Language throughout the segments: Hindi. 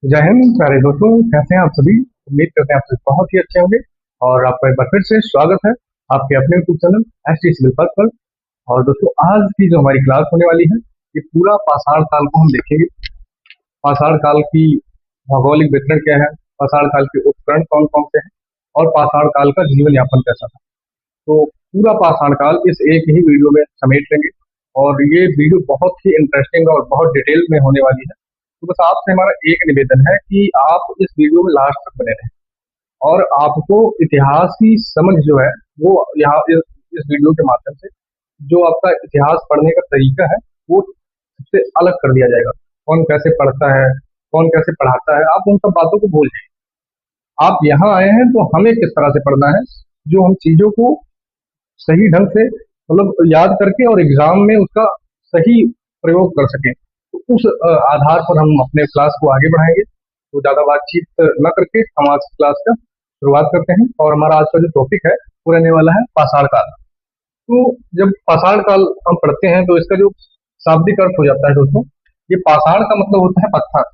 जय हिंद प्यारे दोस्तों, कैसे हैं आप सभी। उम्मीद करते हैं आप सभी बहुत ही अच्छे होंगे। और आपका एक बार फिर से स्वागत है आपके अपने YouTube channel S T civil पथ पर। और दोस्तों, आज की जो हमारी क्लास होने वाली है, ये पूरा पाषाण काल को हम देखेंगे। पाषाण काल की भौगोलिक वितरण क्या है, पाषाण काल के उपकरण कौन कौन से हैं, और पाषाण काल का जीवन यापन कैसा था। तो पूरा पाषाण काल इस एक ही वीडियो में समेट लेंगे। और ये वीडियो बहुत ही इंटरेस्टिंग और बहुत डिटेल में होने वाली है। तो बस आपसे हमारा एक निवेदन है कि आप इस वीडियो में लास्ट तक बने रहें, और आपको इतिहास की समझ जो है वो यहाँ इस वीडियो के माध्यम से जो आपका इतिहास पढ़ने का तरीका है वो सबसे अलग कर दिया जाएगा। कौन कैसे पढ़ता है, कौन कैसे पढ़ाता है, आप उन सब बातों को भूल जाइए। आप यहाँ आए हैं तो हमें किस तरह से पढ़ना है, जो हम चीजों को सही ढंग से मतलब याद करके और एग्जाम में उसका सही प्रयोग कर सकें। तो उस आधार पर हम अपने क्लास को आगे बढ़ाएंगे। तो ज़्यादा बातचीत न करके हम आज की क्लास का शुरुआत करते हैं। और हमारा आज का जो टॉपिक है वो रहने वाला है पाषाण काल। तो जब पाषाण काल हम पढ़ते हैं तो इसका जो शाब्दिक अर्थ हो जाता है दोस्तों, ये पाषाण का मतलब होता है पत्थर।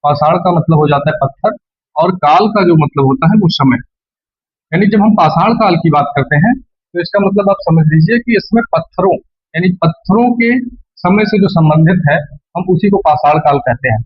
पाषाण का मतलब हो जाता है पत्थर, और काल का जो मतलब होता है वो समय। यानी जब हम पाषाण काल की बात करते हैं तो इसका मतलब आप समझ लीजिए कि इसमें पत्थरों यानी पत्थरों के समय से जो संबंधित है, हम उसी को पाषाण काल कहते हैं।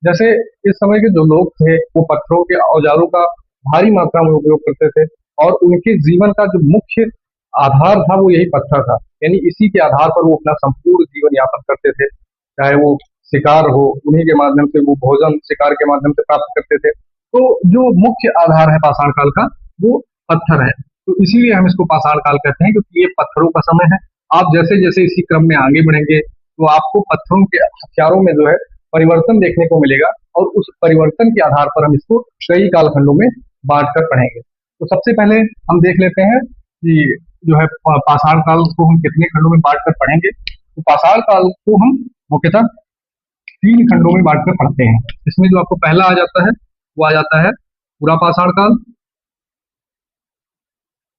जैसे इस समय के जो लोग थे वो पत्थरों के औजारों का भारी मात्रा में उपयोग करते थे, और उनके जीवन का जो मुख्य आधार था वो यही पत्थर था। यानी इसी के आधार पर वो अपना संपूर्ण जीवन यापन करते थे। चाहे वो शिकार हो, उन्हीं के माध्यम से वो भोजन शिकार के माध्यम से प्राप्त करते थे। तो जो मुख्य आधार है पाषाण काल का वो पत्थर है। तो इसीलिए हम इसको पाषाण काल कहते हैं, क्योंकि ये पत्थरों का समय है। आप जैसे जैसे इसी क्रम में आगे बढ़ेंगे तो आपको पत्थरों के हथियारों में जो है परिवर्तन देखने को मिलेगा, और उस परिवर्तन के आधार पर हम इसको कई कालखंडों में बांट कर पढ़ेंगे। तो सबसे पहले हम देख लेते हैं कि जो है पाषाण काल को हम कितने खंडों में बांट कर पढ़ेंगे। तो पाषाण काल को हम मुख्यतः तीन खंडों में बांट कर पढ़ते हैं। इसमें जो आपको पहला आ जाता है वो आ जाता है पूरा पाषाण काल।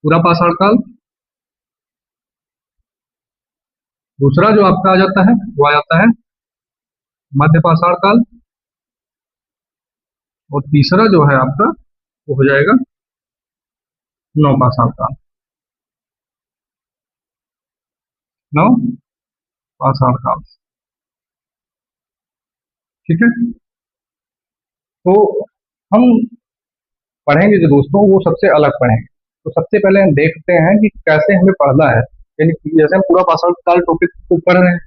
पूरा पाषाण काल। दूसरा जो आपका आ जाता है वो आ जाता है मध्य पाषाण काल। और तीसरा जो है आपका वो हो जाएगा नौ पाषाण काल। नौ पाषाण काल। ठीक है। तो हम पढ़ेंगे जो दोस्तों वो सबसे अलग पढ़ेंगे। तो सबसे पहले हम देखते हैं कि कैसे हमें पढ़ना है। यानी कि जैसे हम पूरा पाषाण काल टॉपिक को पढ़ रहे हैं,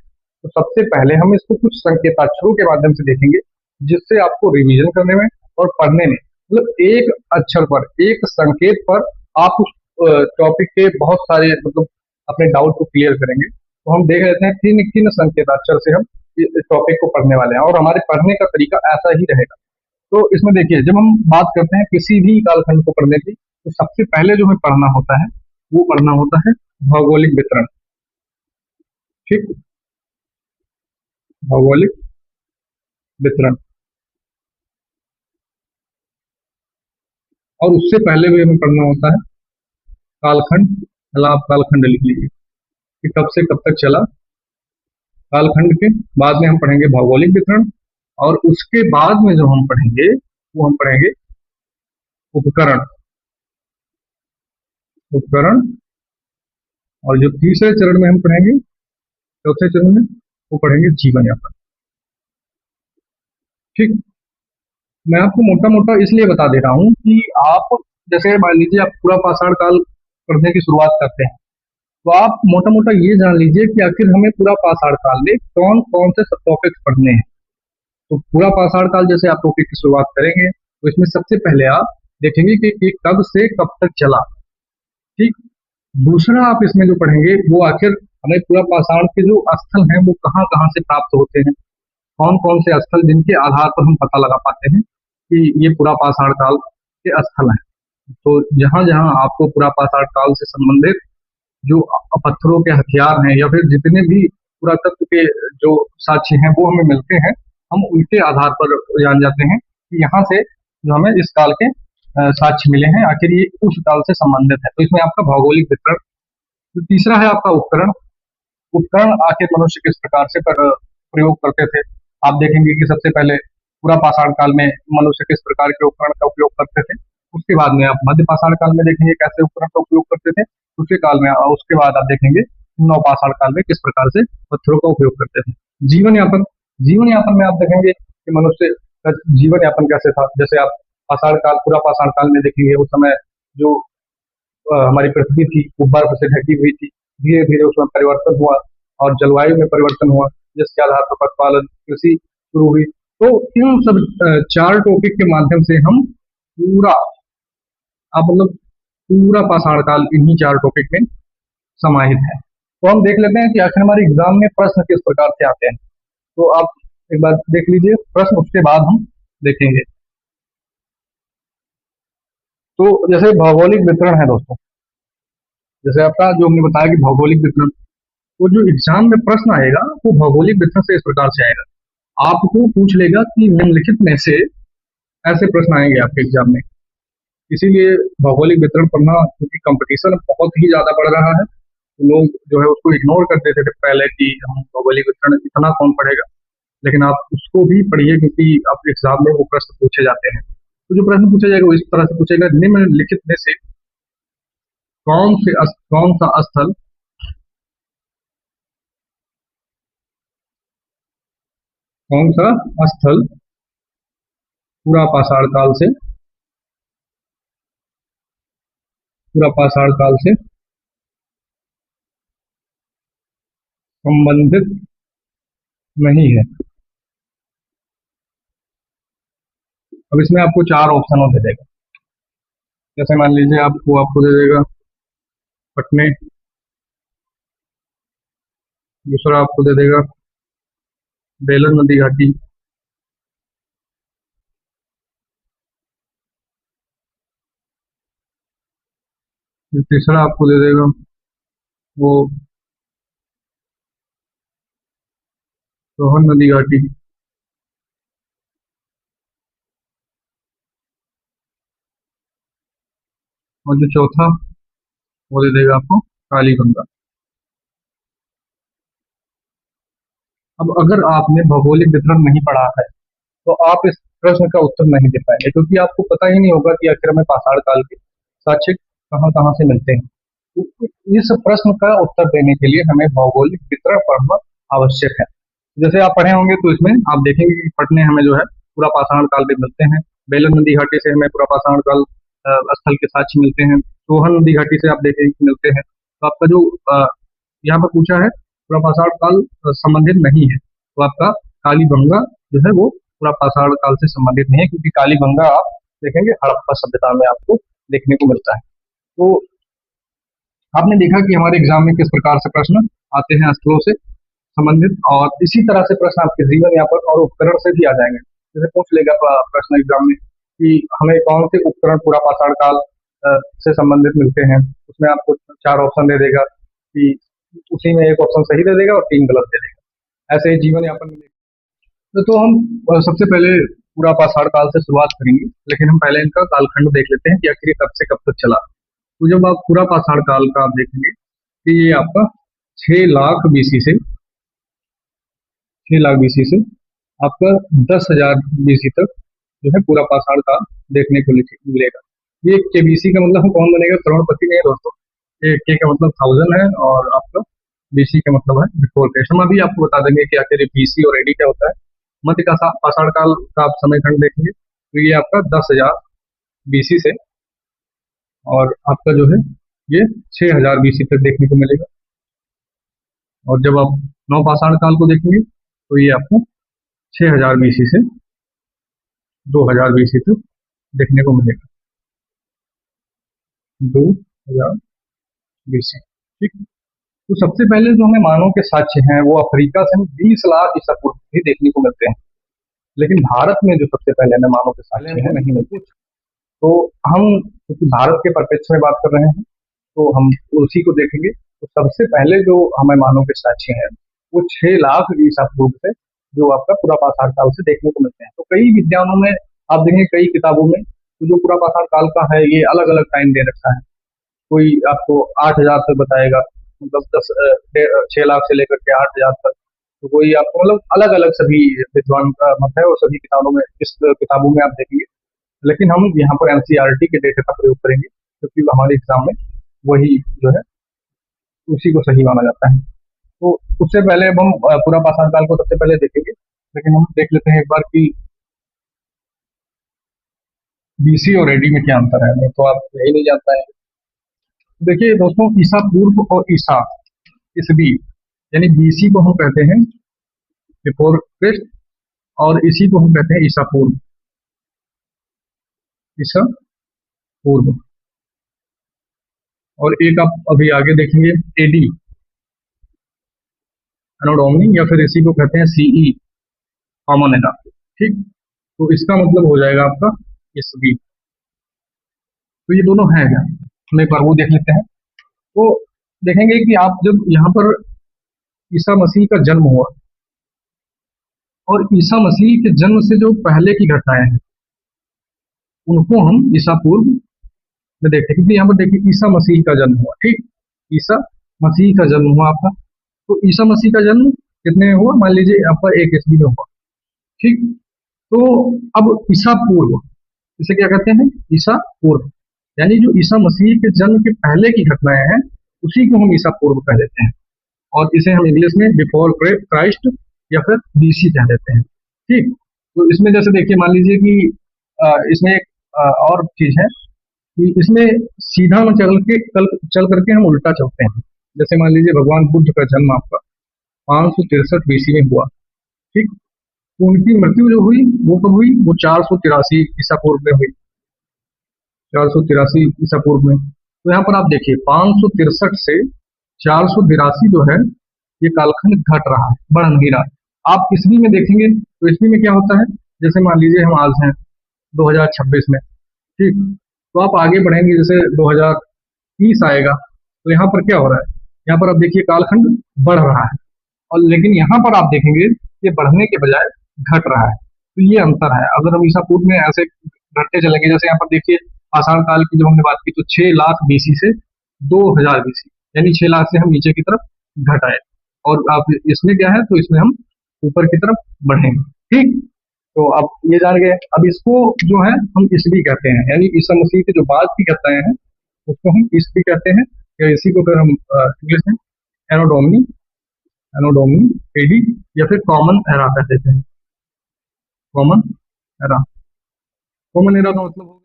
तो सबसे पहले हम इसको कुछ संकेताक्षरों के माध्यम से देखेंगे, जिससे आपको रिवीजन करने में और पढ़ने में मतलब एक अक्षर पर एक संकेत पर आप उस टॉपिक के बहुत सारे मतलब अपने डाउट को क्लियर करेंगे। तो हम देख लेते हैं किन किन संकेताक्षर से हम इस टॉपिक को पढ़ने वाले हैं, और हमारे पढ़ने का तरीका ऐसा ही रहेगा। तो इसमें देखिए, जब हम बात करते हैं किसी भी कालखंड को पढ़ने की, तो सबसे पहले जो हमें पढ़ना होता है वो पढ़ना होता है भौगोलिक वितरण। ठीक। भौगोलिक वितरण। और उससे पहले भी हमें पढ़ना होता है कालखंड। चला आप कालखंड लिख लीजिए कि कब से कब तक चला। कालखंड के बाद में हम पढ़ेंगे भौगोलिक वितरण, और उसके बाद में जो हम पढ़ेंगे वो हम पढ़ेंगे उपकरण। उपकरण। और जो तीसरे चरण में हम पढ़ेंगे, चौथे चरण में वो पढ़ेंगे जीवन यापन। ठीक। मैं आपको मोटा मोटा इसलिए बता दे रहा हूँ कि आप जैसे मान लीजिए आप पूरा पाषाण काल पढ़ने की शुरुआत करते हैं, तो आप मोटा मोटा ये जान लीजिए कि आखिर हमें पूरा पाषाण काल में कौन कौन से सब टॉपिक्स पढ़ने हैं। तो पूरा पाषाण काल जैसे आप टॉपिक की शुरुआत करेंगे तो इसमें सबसे पहले आप देखेंगे कि कब से कब तक चला। ठीक। दूसरा आप इसमें जो पढ़ेंगे वो आखिर हमें पूरा पाषाण के जो स्थल हैं वो कहाँ कहाँ से प्राप्त होते हैं, कौन कौन से स्थल जिनके आधार पर हम पता लगा पाते हैं कि ये पूरा पाषाण काल के स्थल हैं। तो जहां जहां आपको पूरा पाषाण काल से संबंधित जो पत्थरों के हथियार हैं या फिर जितने भी पुरातत्व के जो साक्ष्य हैं वो हमें मिलते हैं, हम उनके आधार पर जान जाते हैं कि यहाँ से जो हमें इस काल के साक्ष्य मिले हैं आखिर ये उस काल से संबंधित है। तो इसमें आपका भौगोलिक वितरण। तो तीसरा है आपका उपकरण। उपकरण आखिर मनुष्य किस प्रकार से प्रयोग करते थे, आप देखेंगे कि सबसे पहले पूरा पाषाण काल में मनुष्य किस प्रकार के उपकरण का उपयोग करते थे। उसके बाद में आप मध्य पाषाण काल में देखेंगे कैसे उपकरण का उपयोग करते थे। उसके काल में उसके बाद आप देखेंगे नव पाषाण काल में किस प्रकार से पत्थरों का उपयोग करते थे। जीवन यापन, जीवन यापन में आप देखेंगे कि मनुष्य का जीवन यापन कैसे था। जैसे आप पाषाण काल, पूरा पाषाण काल में देखेंगे उस समय जो हमारी पृथ्वी थी वो बर्फ से ढकी हुई थी। धीरे धीरे उसमें परिवर्तन हुआ और जलवायु में परिवर्तन हुआ, जिसके आधार पर पशुपालन, कृषि शुरू हुई। तो इन सब चार टॉपिक के माध्यम से हम पूरा, आप मतलब पूरा पाषाण काल इन्हीं चार टॉपिक में समाहित है। तो हम देख लेते हैं कि आखिर हमारे एग्जाम में प्रश्न किस प्रकार से आते हैं। तो आप एक बार देख लीजिए प्रश्न, उसके बाद हम देखेंगे। तो जैसे भौगोलिक वितरण है दोस्तों, जैसे आपका जो हमने बताया कि भौगोलिक वितरण, तो जो एग्जाम में प्रश्न आएगा वो भौगोलिक वितरण से इस प्रकार से आएगा। आपको पूछ लेगा कि निम्नलिखित में से, ऐसे प्रश्न आएंगे आपके एग्जाम में। इसीलिए भौगोलिक वितरण पढ़ना, क्योंकि कंपटीशन बहुत ही ज्यादा बढ़ रहा है, तो लोग जो है उसको इग्नोर कर देते थे पहले कि हम भौगोलिक वितरण इतना कौन पढ़ेगा, लेकिन आप उसको भी पढ़िए क्योंकि आप एग्जाम में वो प्रश्न पूछे जाते हैं। तो जो प्रश्न पूछा जाएगा वो इस तरह से पूछेगा, निम्नलिखित में से कौन सा स्थल कौन सा स्थल पूरा पाषाण काल से संबंधित नहीं है। अब इसमें आपको चार ऑप्शनों दे देगा। जैसे मान लीजिए आपको दे देगा पटने, दूसरा आपको दे देगा बेलन नदी घाटी, तीसरा आपको दे देगा वो सोहन नदी घाटी, और जो चौथा वो दे देगा आपको कालीगंगा। अब अगर आपने भौगोलिक वितरण नहीं पढ़ा है तो आप इस प्रश्न का उत्तर नहीं दे पाएंगे, क्योंकि आपको पता ही नहीं होगा कि आखिर हमें पाषाण काल के साक्ष्य कहाँ कहाँ से मिलते हैं। तो इस प्रश्न का उत्तर देने के लिए हमें भौगोलिक वितरण पढ़ना आवश्यक है। जैसे आप पढ़े होंगे तो इसमें आप देखेंगे कि पटने हमें जो है पूरा पाषाण काल में मिलते हैं, बेलन नदी घाटी से हमें पूरा पाषाण काल स्थल के साक्ष्य मिलते हैं, सोहन नदी घाटी से आप देखेंगे कि मिलते हैं। तो आपका जो यहाँ पर पूछा है पूरा पाषाण काल संबंधित नहीं है, तो आपका कालीगंगा जो है वो पूरा पाषाण काल से संबंधित नहीं है, क्योंकि कालीगंगा आप देखेंगे हड़प्पा सभ्यता में आपको देखने को मिलता है। तो आपने देखा कि हमारे एग्जाम में किस प्रकार से प्रश्न आते हैं स्थलों से संबंधित, और इसी तरह से प्रश्न आपके जीवन यापन और उपकरण से भी आ जाएंगे। जैसे पूछ लेगा प्रश्न एग्जाम में कि हमें कौन से उपकरण पूरा पाषाण काल से संबंधित मिलते हैं, उसमें आपको चार ऑप्शन दे देगा कि उसी में एक ऑप्शन सही दे देगा और तीन गलत दे देगा। ऐसे ही जीवन यापन में तो हम सबसे पहले पूरा पाषाण काल से शुरुआत करेंगे, लेकिन हम पहले इनका कालखंड देख लेते हैं कि आखिर कब से कब तक चला। तो जब आप पूरा पाषाण काल का आप देखेंगे कि ये आपका 6 लाख बीसी से 6 लाख बीसी से आपका 10,000 बीसी तक जो है पूरा पाषाण काल देखने को मिलेगा। ये के बीसी का मतलब कौन बनेगा, करोड़पति नहीं है दोस्तों। के का मतलब 1000 है और आपका बीसी का मतलब है बिफोर क्राइस्ट। हम अभी आपको बता देंगे कि आखिर बीसी और एडी क्या होता है। मध्य का पाषाण काल का आप समय खंड देखेंगे तो ये आपका 10,000 बीसी से और आपका जो है ये 6,000 बीसी तक देखने को मिलेगा। और जब आप नव पाषाण काल को देखेंगे तो ये आपको 6,000 बीसी से 2,000 बीसी तक देखने को मिलेगा। 2,000 बीसी, ठीक। तो सबसे पहले जो हमें मानव के साक्ष्य हैं वो अफ्रीका से 20 लाख ईसा पूर्व भी देखने को मिलते हैं, लेकिन भारत में जो सबसे पहले हमें मानव के साक्ष्य हैं नहीं मिलते। तो हम क्योंकि भारत के परिप्रेक्ष्य में बात कर रहे हैं तो हम उसी को देखेंगे। तो सबसे पहले जो हमें मानव के साक्ष्य हैं वो 6 लाख ईसा पूर्व से जो आपका पूरा पाषाण काल से देखने को मिलते हैं। तो कई विद्वानों में आप देखेंगे, कई किताबों में तो जो पूरा पाषाण काल का है ये अलग अलग टाइम दे रखा है। कोई आपको 8,000 तक बताएगा, मतलब 6 लाख से लेकर के 8,000 तक। तो कोई आपको मतलब अलग अलग सभी विद्वान का मत है और सभी किताबों में इस किताबों में आप देखेंगे। लेकिन हम यहाँ पर एनसीईआरटी के डेटा का प्रयोग करेंगे क्योंकि हमारे एग्जाम में वही जो है उसी को सही माना जाता है। तो उससे पहले अब हम पूरा पाषाण काल को सबसे पहले देखेंगे, लेकिन हम देख लेते हैं एक बार कि बीसी और एडी में क्या अंतर है, नहीं तो आप यही नहीं जानता है। देखिए दोस्तों, ईसा पूर्व और ईसा ईसवी यानी बीसी को हम कहते हैं बिफोर क्रिस्ट, और इसी को हम कहते हैं ईसा पूर्व। ईसा पूर्व। और एक आप अभी आगे देखेंगे एडी, एनो डोमिनी, या फिर इसी को कहते हैं सीई, कॉमन एरा। ठीक, तो इसका मतलब हो जाएगा आपका ईसवी। तो ये दोनों हैं क्या, हम एक बार वो देख लेते हैं। तो देखेंगे कि आप जब यहाँ पर ईसा मसीह का जन्म हुआ और ईसा मसीह के जन्म से जो पहले की घटनाएं हैं उनको हम ईसा पूर्व में देखते हैं, क्योंकि यहाँ पर देखिए ईसा मसीह का जन्म हुआ। ठीक, ईसा मसीह का जन्म हुआ आपका। तो ईसा मसीह का जन्म कितने में हुआ, मान लीजिए आपका 1 ईस्वी में हुआ। ठीक, तो अब ईसा पूर्व, इसे क्या कहते हैं, ईसा पूर्व, यानी जो ईसा मसीह के जन्म के पहले की घटनाएं हैं उसी को हम ईसा पूर्व कह देते हैं, और इसे हम इंग्लिश में बिफोर क्राइस्ट या फिर बीसी कह देते हैं। ठीक, तो इसमें जैसे देखिए मान लीजिए कि इसमें एक और चीज है कि इसमें सीधा में चल करके हम उल्टा चलते हैं। जैसे मान लीजिए भगवान बुद्ध का जन्म आपका 563 बीसी में हुआ। ठीक, तो उनकी मृत्यु जो हुई वो कब हुई, वो 483 ईसा पूर्व में हुई। 483 ईसा पूर्व में। तो यहाँ पर आप देखिए 563 से 482 जो है ये कालखंड घट रहा है, बढ़ नहीं रहा। आप ईस्वी में देखेंगे तो ईस्वी में क्या होता है, जैसे मान लीजिए हम आज हैं 2026 में। ठीक, तो आप आगे बढ़ेंगे जैसे 2030 आएगा तो यहाँ पर क्या हो रहा है, यहाँ पर आप देखिए कालखंड बढ़ रहा है, और लेकिन यहाँ पर आप देखेंगे ये बढ़ने के बजाय घट रहा है। तो ये अंतर है। अगर हम ईसा पूर्व में ऐसे घटते चलेंगे, जैसे यहाँ पर देखिए पाषाण काल की जब हमने बात की तो 6 लाख बीसी से 2000 बीसी, यानी 6 लाख से हम नीचे की तरफ घट आए, और आप इसमें क्या है तो इसमें हम ऊपर की तरफ बढ़ेंगे। ठीक, तो आप ये जान गए। अब इसको जो है हम ईसवी कहते हैं, यानी ईसा मसीह के जो बाद की घटनाएं हैं उसको हम ईसवी कहते हैं, या इसी को फिर हम इंग्लिश में एनोडोमनी, एडी, या फिर कॉमन एरा कह देते हैं। कॉमन एरा, कॉमन एरा का मतलब हो गया।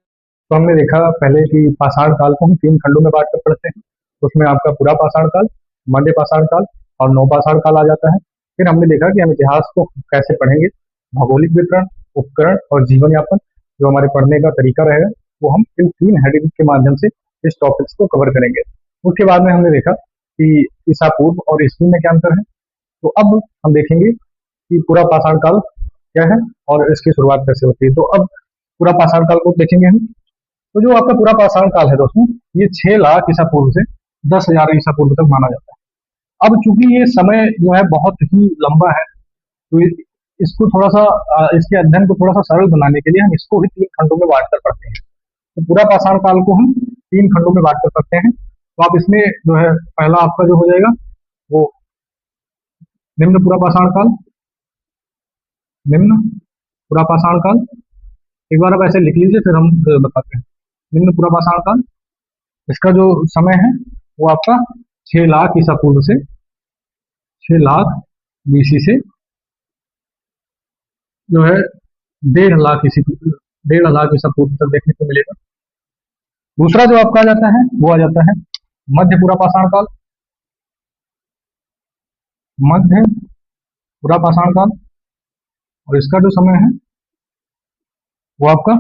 तो हमने देखा पहले कि पाषाण काल को हम 3 खंडों में बांट कर पढ़ते हैं। उसमें आपका पूरा पाषाण काल, मध्य पाषाण काल और नवपाषाण काल आ जाता है। फिर हमने देखा कि हम इतिहास को कैसे पढ़ेंगे, भौगोलिक वितरण, उपकरण और जीवन यापन, जो हमारे पढ़ने का तरीका रहेगा वो हम इन 3 हेडिंग के माध्यम से इस टॉपिक्स को कवर करेंगे। उसके बाद में हमने देखा कि ईसा पूर्व और ईस्वी में क्या अंतर है। तो अब हम देखेंगे कि पूरा पाषाण काल क्या है और इसकी शुरुआत कैसे होती है। तो अब पूरा पाषाण काल को देखेंगे हम। तो जो आपका पूरा पाषाण काल है दोस्तों, ये 6 लाख ईसा पूर्व से 10,000 ईसा पूर्व तक माना जाता है। अब चूंकि ये समय जो है बहुत ही लंबा है, तो इसको थोड़ा सा इसके अध्ययन को थोड़ा सा सरल बनाने के लिए हम इसको भी 3 खंडों में बांट कर पढ़ते हैं। तो पूरा पाषाण काल को हम 3 खंडों में बांट कर पढ़ते हैं। तो आप इसमें जो है पहला आपका जो हो जाएगा वो निम्न पूरा पाषाण काल, निम्न पूरा पाषाण काल। एक बार आप ऐसे लिख लीजिए फिर हम बताते हैं। निम्न पूरा पाषाण काल, इसका जो समय है वो आपका 6 लाख ईसा पूर्व से 6 लाख बीसी से जो है 1.5 लाख ईसा पूर्व तक देखने को मिलेगा। दूसरा जो आपका आ जाता है वो आ जाता है मध्य पूरा पाषाण काल, मध्य पूरा पाषाण काल, और इसका जो समय है वो आपका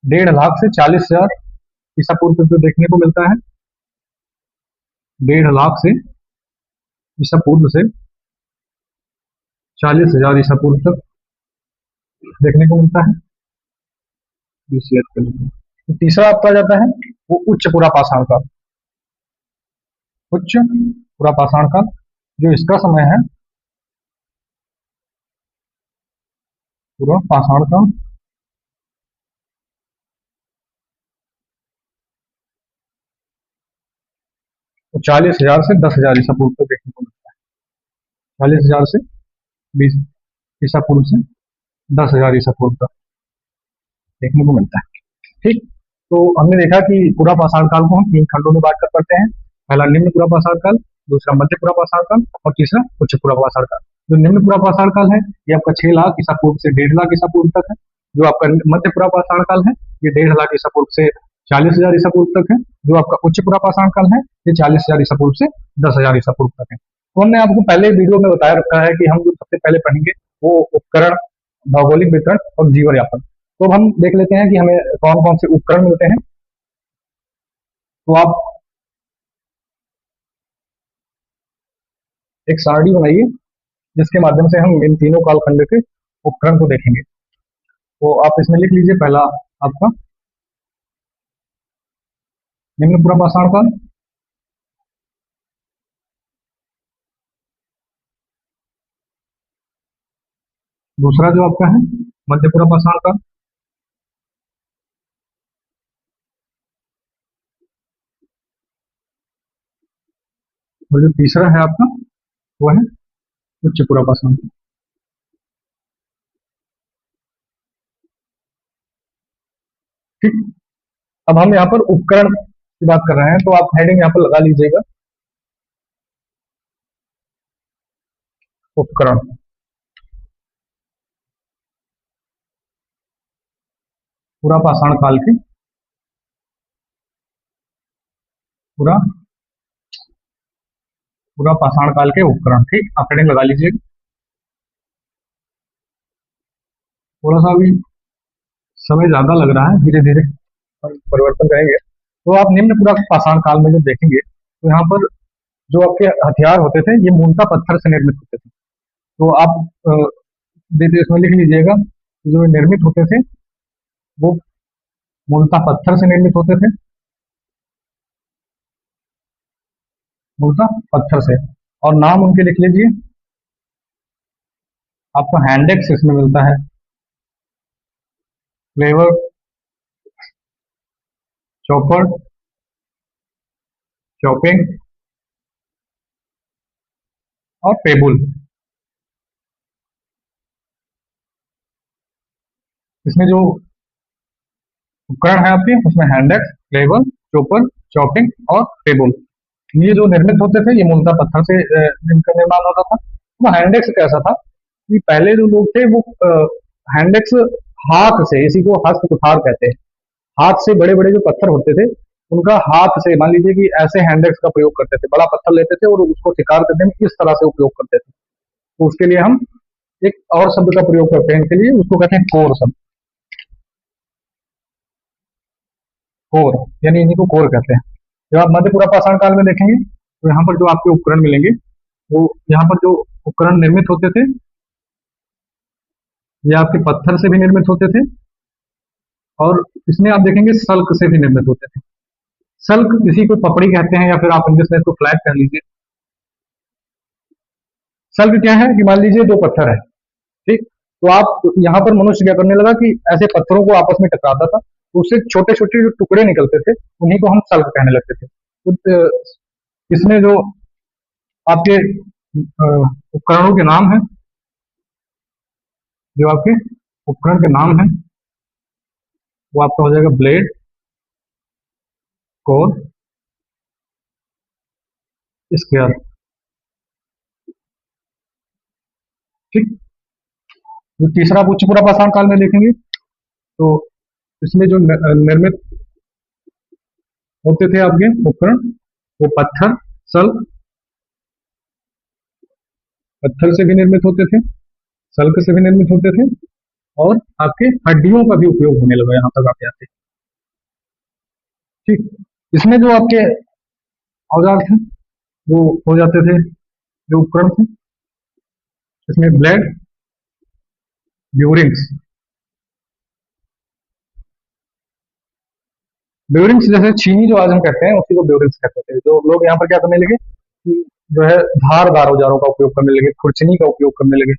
1.5 लाख से 40,000 ईसा पूर्व तक देखने को मिलता है। 1.5 लाख से ईसा पूर्व से 40,000 ईसा पूर्व तक देखने को मिलता है। तो तीसरा आपका आ जाता है वो उच्च पूरा पाषाण काल, उच्च पूरा पाषाण काल, जो इसका समय है पूरा पाषाण काल, तो 40,000 से 10,000 ईसा पूर्व तक देखने को मिलता है। 40,000 से 20 ईसा पूर्व से 10,000 ईसा पूर्व तक देखने को मिलता है। ठीक, तो हमने देखा कि पूरा पाषाण काल को हम 3 खंडों में बांट कर पढ़ते हैं। पहला निम्न पूरा पाषाण काल, दूसरा मध्य पूरा पाषाण काल और तीसरा उच्च पूरा पाषाण काल। जो निम्न पूरा पाषाण काल है ये आपका 6 लाख ईसा पूर्व से 1.5 लाख ईसा पूर्व तक है। जो आपका मध्य पूरा पाषाण काल है ये 1.5 लाख ईसा पूर्व से 40,000 ईसा पूर्व तक है। जो आपका उच्च पूरा पाषाण काल है ये 40,000 ईसा पूर्व से 10,000 ईसा पूर्व तक है। तो हमने आपको पहले वीडियो में बताया रखा है कि हम जो सबसे पहले पढ़ेंगे वो उपकरण, भौगोलिक वितरण और जीवन यापन। तो अब हम देख लेते हैं कि हमें कौन कौन से उपकरण मिलते हैं। तो आप एक सारणी बनाइए जिसके माध्यम से हम इन तीनों कालखंड के उपकरण को देखेंगे। तो आप इसमें लिख लीजिए, पहला आपका निम्न पूरा पाषाण काल, दूसरा जो आपका है मध्य पूरा पाषाण काल, और जो तीसरा है आपका वो है उच्च पूरा पाषाण काल। ठीक, अब हम यहाँ पर उपकरण की बात कर रहे हैं तो आप हेडिंग यहाँ पर लगा लीजिएगा, उपकरण। पूरा पाषाण काल के पूरा पूरा पाषाण काल के उपकरण। ठीक, आप हेडिंग लगा लीजिए। थोड़ा सा अभी समय ज्यादा लग रहा है, धीरे धीरे हम परिवर्तन करेंगे। तो आप निम्न पूरा पाषाण काल में जब देखेंगे तो यहाँ पर जो आपके हथियार होते थे ये मूलतः पत्थर से निर्मित होते थे। तो आप इसमें लिख लीजिएगा कि जो निर्मित होते थे वो मूलतः पत्थर से निर्मित होते थे, मूलतः पत्थर से। और नाम उनके लिख लीजिए। आपको हैंडेक्स इसमें मिलता है, फ्लेवर, चॉपर, चॉपिंग और पेबुल। इसमें जो उपकरण है आपके उसमें हैंडेक्स, फ्लेवर, चॉपर, चॉपिंग और टेबुल, ये जो निर्मित होते थे ये मूलतः पत्थर से इनका निर्माण होता था। तो हैंडेक्स कैसा था कि पहले जो लोग थे वो हैंडेक्स हाथ से, इसी को हस्त कुठार कहते हैं, हाथ से बड़े बड़े जो पत्थर होते थे उनका हाथ से, मान लीजिए कि ऐसे हैंडेक्स का प्रयोग करते थे, बड़ा पत्थर लेते थे और उसको शिकार करने में इस तरह से उपयोग करते थे। तो उसके लिए हम एक और शब्द का प्रयोग करते हैं इनके लिए, उसको कहते हैं कोर शब्द। कोर यानी इन्हीं को कोर कहते हैं। जब आप मध्यपूरा पाषाण काल में देखेंगे तो यहाँ पर जो आपके उपकरण मिलेंगे वो यहाँ पर जो उपकरण निर्मित होते थे ये आपके पत्थर से भी निर्मित होते थे और इसमें आप देखेंगे सल्क से भी निर्मित होते थे। सल्क किसी को पपड़ी कहते हैं या फिर आप इंग्लिश में इसको फ्लैग कह लीजिए। सल्क क्या है कि मान लीजिए दो पत्थर है, ठीक, तो आप यहाँ पर मनुष्य क्या करने लगा कि ऐसे पत्थरों को आपस में टकराता था तो उससे छोटे छोटे जो टुकड़े निकलते थे उन्हीं को हम सल्क कहने लगते थे। तो इसमें जो आपके उपकरणों के नाम है, जो आपके उपकरण के नाम है वो आपका हो जाएगा ब्लेड, कोर, स्क्वायर। ठीक, जो तीसरा आप उच्च पूरा पाषाण काल में देखेंगे तो इसमें जो निर्मित होते थे आपके उपकरण वो पत्थर, सल्क, पत्थर से भी निर्मित होते थे, सल्क से भी निर्मित होते थे और आपके हड्डियों का भी उपयोग होने लगा यहाँ तक आप आते। ठीक, इसमें जो आपके औजार थे वो हो जाते थे, जो उपकरण थे इसमें ब्लेड, ब्यूरिंग्स, ब्यूरिंग्स जैसे चीनी जो आज हम कहते हैं उसी को ब्यूरिंग्स कहते थे। जो लोग यहाँ पर क्या करने लगे कि जो है धारदार औजारों का उपयोग करने लगे, खुरचनी का उपयोग करने लगे।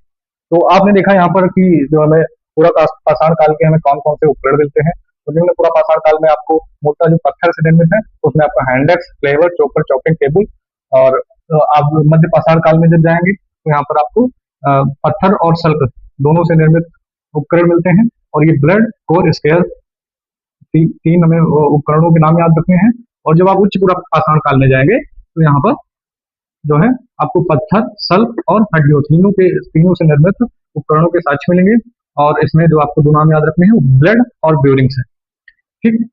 तो आपने देखा यहाँ पर कि जो हमें पूरा पाषाण काल के हमें कौन कौन से उपकरण मिलते हैं। तो निम्न पूरा पाषाण काल में आपको मोटा जो पत्थर से निर्मित है उसमें आपका हैंडेक्स, फ्लेवर, चॉपर, चॉपिंग टेबल। और आप मध्य पाषाण काल में जब जाएंगे तो यहाँ पर आपको पत्थर और सल्फर दोनों से निर्मित उपकरण मिलते हैं। और ये ब्लड, कोर, स्फेयर, तीन हमें उपकरणों के नाम याद रखने हैं। और जब आप उच्च पूरा पाषाण काल में जाएंगे तो यहाँ पर जो है आपको पत्थर, सल्फ और हड्डियों तीनों से निर्मित उपकरणों के साक्ष्य मिलेंगे। और इसमें जो आपको दो नाम याद रखने हैं वो ब्लड और ब्यूरिंग्स है। ठीक,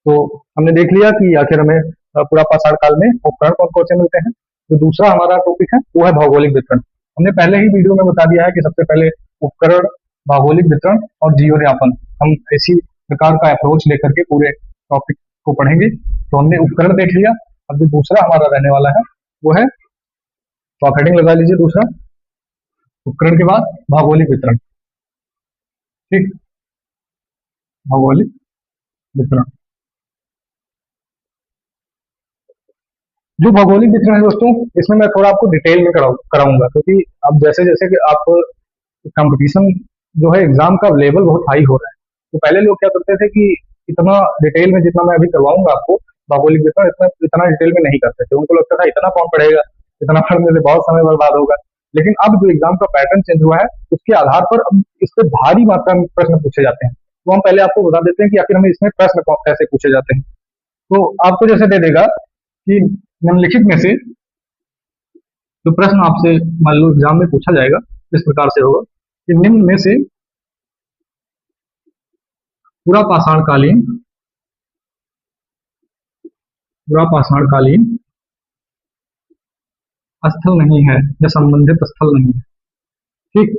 तो हमने देख लिया कि आखिर हमें पूरा पाषाण काल में उपकरण कौन कौन से मिलते हैं। जो दूसरा हमारा टॉपिक है वो है भौगोलिक वितरण। हमने पहले ही वीडियो में बता दिया है कि सबसे पहले उपकरण, भौगोलिक वितरण और जीवन यापन, हम इसी प्रकार का अप्रोच लेकर के पूरे टॉपिक को पढ़ेंगे। तो हमने उपकरण देख लिया। अब जो दूसरा हमारा रहने वाला है वो है, तो आप हेडिंग लगा लीजिए दूसरा, उपकरण के बाद भौगोलिक वितरण। ठीक, भौगोलिक वितरण। जो भौगोलिक वितरण है दोस्तों, इसमें मैं थोड़ा आपको डिटेल में कराऊंगा, क्योंकि अब जैसे जैसे कि आप कंपटीशन जो है एग्जाम का लेवल बहुत हाई हो रहा है। तो पहले लोग क्या करते थे कि इतना डिटेल में जितना मैं अभी करवाऊंगा आपको भौगोलिक वितरण, इतना डिटेल में नहीं करते थे। उनको लगता था इतना कौन पढ़ेगा, इतना पढ़ने से बहुत समय बर्बाद होगा। लेकिन अब जो एग्जाम का पैटर्न चेंज हुआ है उसके आधार पर अब इस पे भारी मात्रा में प्रश्न पूछे जाते हैं। तो हम पहले आपको बता देते हैं कि आखिर हमें इसमें प्रश्न कैसे पूछे जाते हैं। तो आपको जैसे दे देगा कि निम्नलिखित में से जो प्रश्न आपसे मान लो एग्जाम में पूछा जाएगा इस प्रकार से होगा कि निम्न में से पूरा पाषाणकालीन स्थल नहीं है या संबंधित स्थल नहीं है। ठीक,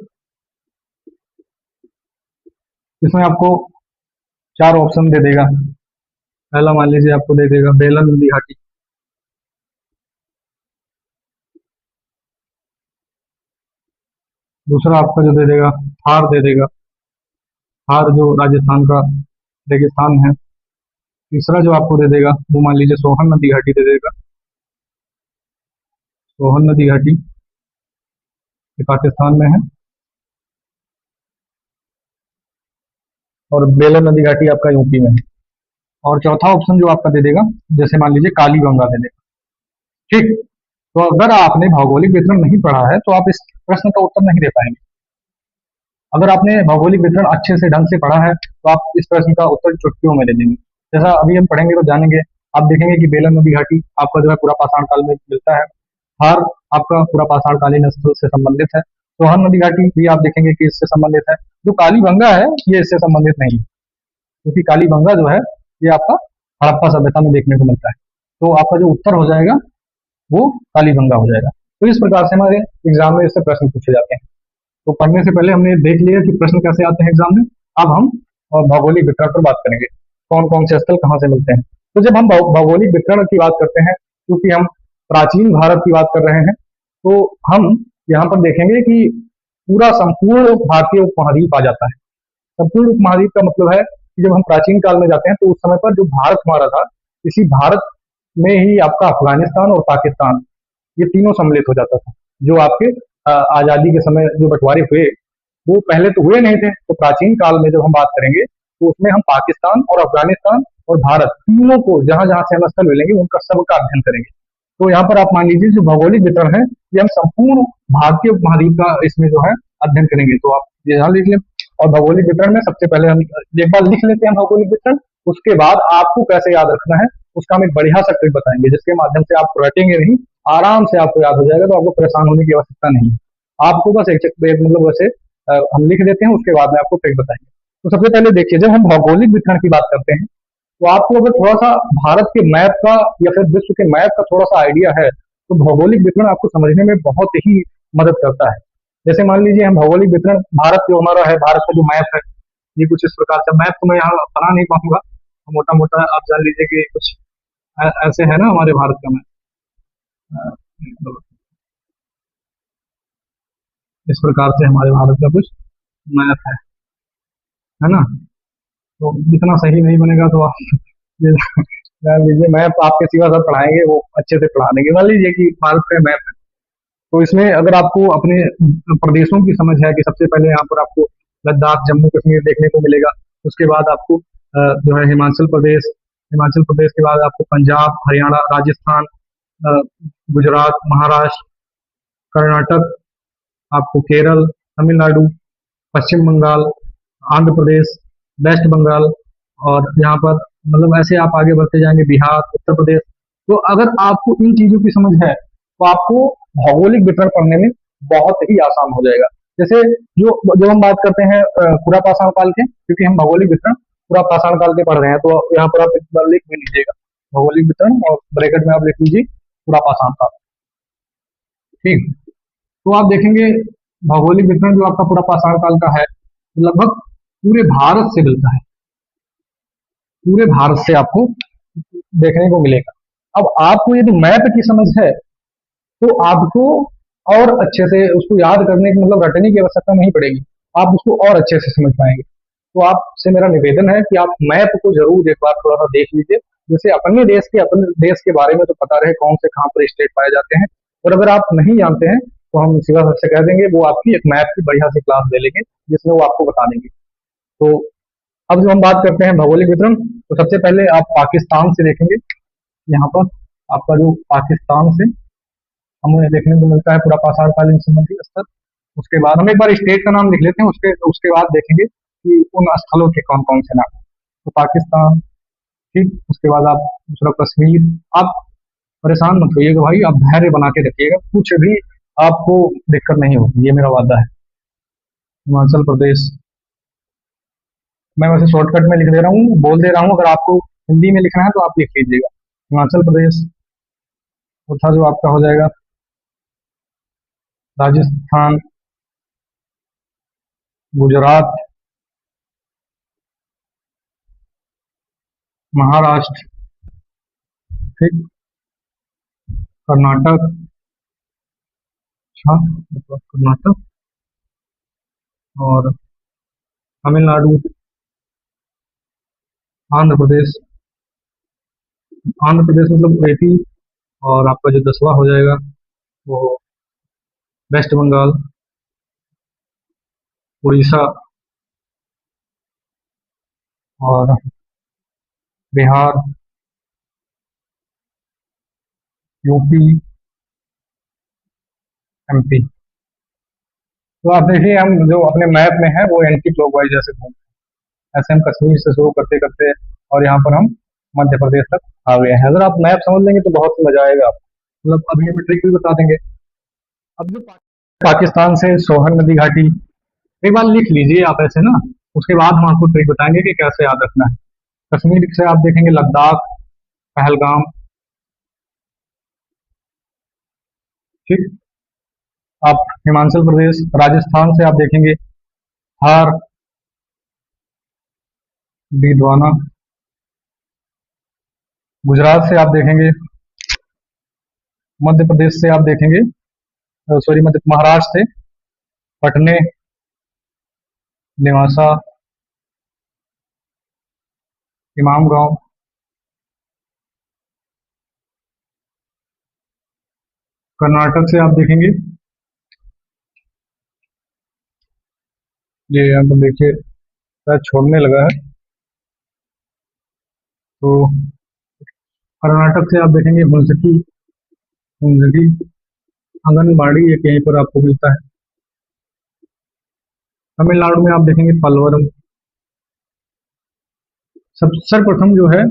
इसमें आपको चार ऑप्शन दे देगा। पहला मान लीजिए आपको दे देगा बेलन नदी घाटी, दूसरा आपका जो दे देगा थार दे देगा, थार जो राजस्थान का रेगिस्तान है। तीसरा जो आपको दे देगा वो मान लीजिए सोहन नदी घाटी दे देगा, सोहन नदी घाटी ये पाकिस्तान में है। और बेलन नदी घाटी आपका यूपी में है। और चौथा ऑप्शन जो आपका दे देगा, जैसे मान लीजिए काली गंगा दे देगा। ठीक, तो अगर आपने भौगोलिक वितरण नहीं पढ़ा है तो आप इस प्रश्न का उत्तर नहीं दे पाएंगे। अगर आपने भौगोलिक वितरण अच्छे से ढंग से पढ़ा है तो आप इस प्रश्न का उत्तर चुटकियों में दे देंगे। जैसा अभी हम पढ़ेंगे तो जानेंगे। आप देखेंगे कि बेलन नदी घाटी आपका जो है पूरा पाषाण काल में मिलता है। थार आपका पूरा पाषाण कालीन स्थल से संबंधित है। सोहन नदी घाटी भी आप देखेंगे कि इससे संबंधित है। जो काली गंगा है ये इससे संबंधित नहीं है, क्योंकि काली गंगा जो है ये आपका हड़प्पा सभ्यता में देखने को मिलता है। तो आपका जो उत्तर हो जाएगा वो काली गंगा हो जाएगा। तो इस प्रकार से हमारे एग्जाम में इससे प्रश्न पूछे जाते हैं। तो पढ़ने से पहले हमने देख लिया कि प्रश्न कैसे आते हैं एग्जाम में। अब हम भौगोलिक वितरण पर बात करेंगे, कौन कौन से स्थल कहाँ से मिलते हैं। तो जब हम भौगोलिक वितरण की बात करते हैं, क्योंकि हम प्राचीन भारत की बात कर रहे हैं, तो हम यहाँ पर देखेंगे कि पूरा संपूर्ण भारतीय उपमहाद्वीप आ जाता है। संपूर्ण उपमहाद्वीप का मतलब है कि जब हम प्राचीन काल में जाते हैं तो उस समय पर जो भारत हमारा था, इसी भारत में ही आपका अफगानिस्तान और पाकिस्तान ये तीनों सम्मिलित हो जाता था। जो आपके आजादी के समय जो बंटवारे हुए वो पहले तो हुए नहीं थे। तो प्राचीन काल में जब हम बात करेंगे तो उसमें हम पाकिस्तान और अफगानिस्तान और भारत तीनों को जहां जहां से हम स्थल मिलेंगे उनका सबका अध्ययन करेंगे। तो यहाँ पर आप मान लीजिए जो भौगोलिक वितरण है ये हम संपूर्ण भारतीय उपमहाद्वीप का इसमें जो है अध्ययन करेंगे। तो आप ये ध्यान लिख लें। और भौगोलिक वितरण में सबसे पहले हम एक बार लिख लेते हैं भौगोलिक वितरण, उसके बाद आपको कैसे याद रखना है उसका हम एक बढ़िया सा ट्रिक बताएंगे, जिसके माध्यम से आप रटेंगे नहीं, आराम से आपको याद हो जाएगा। तो आपको परेशान होने की आवश्यकता नहीं है। आपको बस एक मतलब वैसे हम लिख देते हैं, उसके बाद में आपको ट्रिक बताएंगे। तो सबसे पहले देखिए, जब हम भौगोलिक वितरण की बात करते हैं तो आपको अगर थोड़ा सा भारत के मैप का या फिर विश्व के मैप का थोड़ा सा आइडिया है तो भौगोलिक वितरण आपको समझने में बहुत ही मदद करता है। जैसे मान लीजिए हम भौगोलिक वितरण भारत जो हमारा है, भारत का जो मैप है ये कुछ इस प्रकार से, मैप तो मैं यहाँ बना नहीं पाऊंगा, मोटा मोटा आप जान लीजिए कि कुछ ऐसे है ना हमारे भारत का मैप। इस प्रकार से हमारे भारत का कुछ मैप है ना। तो इतना सही नहीं बनेगा तो आप ये जान लीजिए, मैप आपके सिवा सब पढ़ाएंगे वो अच्छे से पढ़ा देंगे। मान लीजिए कि भारत का मैप है, तो इसमें अगर आपको अपने प्रदेशों की समझ है कि सबसे पहले यहाँ पर आपको लद्दाख, जम्मू कश्मीर देखने को मिलेगा। उसके बाद आपको जो है हिमाचल प्रदेश के बाद आपको पंजाब, हरियाणा, राजस्थान, अ, गुजरात, महाराष्ट्र, कर्नाटक, आपको केरल, तमिलनाडु, पश्चिम बंगाल, आंध्र प्रदेश, वेस्ट बंगाल, और यहाँ पर मतलब ऐसे आप आगे बढ़ते जाएंगे, बिहार, उत्तर प्रदेश। तो अगर आपको इन चीजों की समझ है तो आपको भौगोलिक वितरण पढ़ने में बहुत ही आसान हो जाएगा। जैसे जो जब हम बात करते हैं पूरा पाषाण काल के, क्योंकि हम भौगोलिक वितरण पूरा पाषाण काल के पढ़ रहे हैं, तो यहाँ पर आप एक बार लिख भी लीजिएगा भौगोलिक वितरण, और ब्रैकेट में आप लिख लीजिए पूरा पाषाण काल। ठीक। तो आप देखेंगे भौगोलिक वितरण जो आपका पूरा पाषाण काल का है, लगभग पूरे भारत से मिलता है, पूरे भारत से आपको देखने को मिलेगा। अब आपको यदि मैप की समझ है तो आपको और अच्छे से उसको याद करने की मतलब रटने की आवश्यकता नहीं पड़ेगी, आप उसको और अच्छे से समझ पाएंगे। तो आपसे मेरा निवेदन है कि आप मैप को जरूर एक बार थोड़ा सा देख लीजिए, जैसे अपने देश के बारे में तो पता रहे कौन से कहाँ पर स्टेट पाए जाते हैं। और अगर आप नहीं जानते हैं तो हम सीधा सबसे कह देंगे, वो आपकी एक मैप की बढ़िया सी क्लास ले लेंगे जिसमें वो आपको बता देंगे। तो अब जब हम बात करते हैं भौगोलिक वितरण, तो सबसे पहले आप पाकिस्तान से देखेंगे। यहाँ पर आपका जो पाकिस्तान से हमें देखने को मिलता है पूरा पाषाण कालीन संबंधी स्तर। उसके बाद हम एक बार स्टेट का नाम लिख लेते हैं, उसके उसके बाद देखेंगे कि उन स्थलों के कौन कौन से नाम हैं। तो पाकिस्तान, ठीक। उसके बाद आप दूसरा कश्मीर। आप परेशान मत होइएगा भाई, आप धैर्य बना के रखिएगा, कुछ भी आपको दिक्कत नहीं होगी, ये मेरा वादा है। हिमाचल प्रदेश, मैं वैसे शॉर्टकट में लिख दे रहा हूँ, बोल दे रहा हूँ, अगर आपको हिंदी में लिखना है तो आप लिख लीजिएगा हिमाचल प्रदेश। चौथा जो आपका हो जाएगा राजस्थान, गुजरात, महाराष्ट्र, ठीक। कर्नाटक, अच्छा, मतलब कर्नाटक, और तमिलनाडु, आंध्र प्रदेश। आंध्र प्रदेश मतलब एपी। और आपका जो 10वां हो जाएगा वो वेस्ट बंगाल, उड़ीसा, और बिहार, यूपी, एमपी। तो आप देखिए हम जो अपने मैप में है वो एंटी क्लॉकवाइज जैसे घूम, ऐसे हम कश्मीर से शुरू करते करते और यहाँ पर हम मध्य प्रदेश तक आ गए हैं। अगर आप मैप समझ लेंगे तो बहुत मजा आएगा आपको, मतलब अभी हम ट्रिक भी बता देंगे। अब जो पाकिस्तान से सोहन नदी घाटी, एक बार लिख लीजिए आप ऐसे ना, उसके बाद हम आपको ट्रिक बताएंगे कि कैसे याद रखना है। कश्मीर से आप देखेंगे लद्दाख, पहलगाम, ठीक। आप हिमाचल प्रदेश, राजस्थान से आप देखेंगे हार, डीडवाना। गुजरात से आप देखेंगे, मध्य प्रदेश से आप देखेंगे, सॉरी मध्य महाराष्ट्र से पटने, नेवासा, इमाम गांव। कर्नाटक से आप देखेंगे, ये यहाँ पर देखिए शायद छोड़ने लगा है, तो कर्नाटक से आप देखेंगे हुंसकी, हुंसकी, आंगनबाड़ी एक यहीं पर आपको मिलता है। तमिलनाडु में आप देखेंगे पलवरम। सब सर्वप्रथम जो है,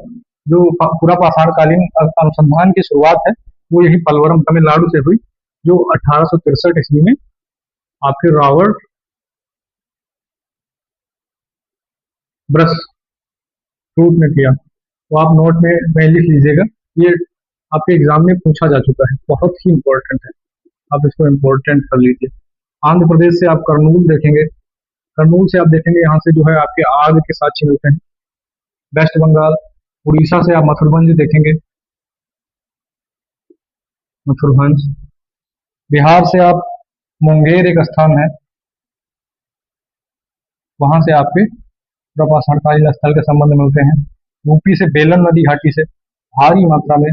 जो पूरा पाषाण कालीन अनुसंधान की शुरुआत है वो यही पलवरम तमिलनाडु से हुई, जो 1863 ईस्वी में आपके रॉबर्ट ब्रस फ्रूट ने किया। तो आप नोट में लिख लीजिएगा, ये आपके एग्जाम में पूछा जा चुका है, बहुत ही इंपॉर्टेंट है, आप इसको इम्पोर्टेंट कर लीजिए। आंध्र प्रदेश से आप करनूल देखेंगे, करनूल से आप देखेंगे यहाँ से जो है आपके आग के साक्ष्य मिलते हैं। वेस्ट बंगाल, उड़ीसा से आप मथुरभंज देखेंगे, मथुरभंज। बिहार से आप मुंगेर एक स्थान है, वहां से आपके प्रभाषणकारी स्थल के संबंध मिलते हैं। यूपी से बेलन नदी घाटी से भारी मात्रा में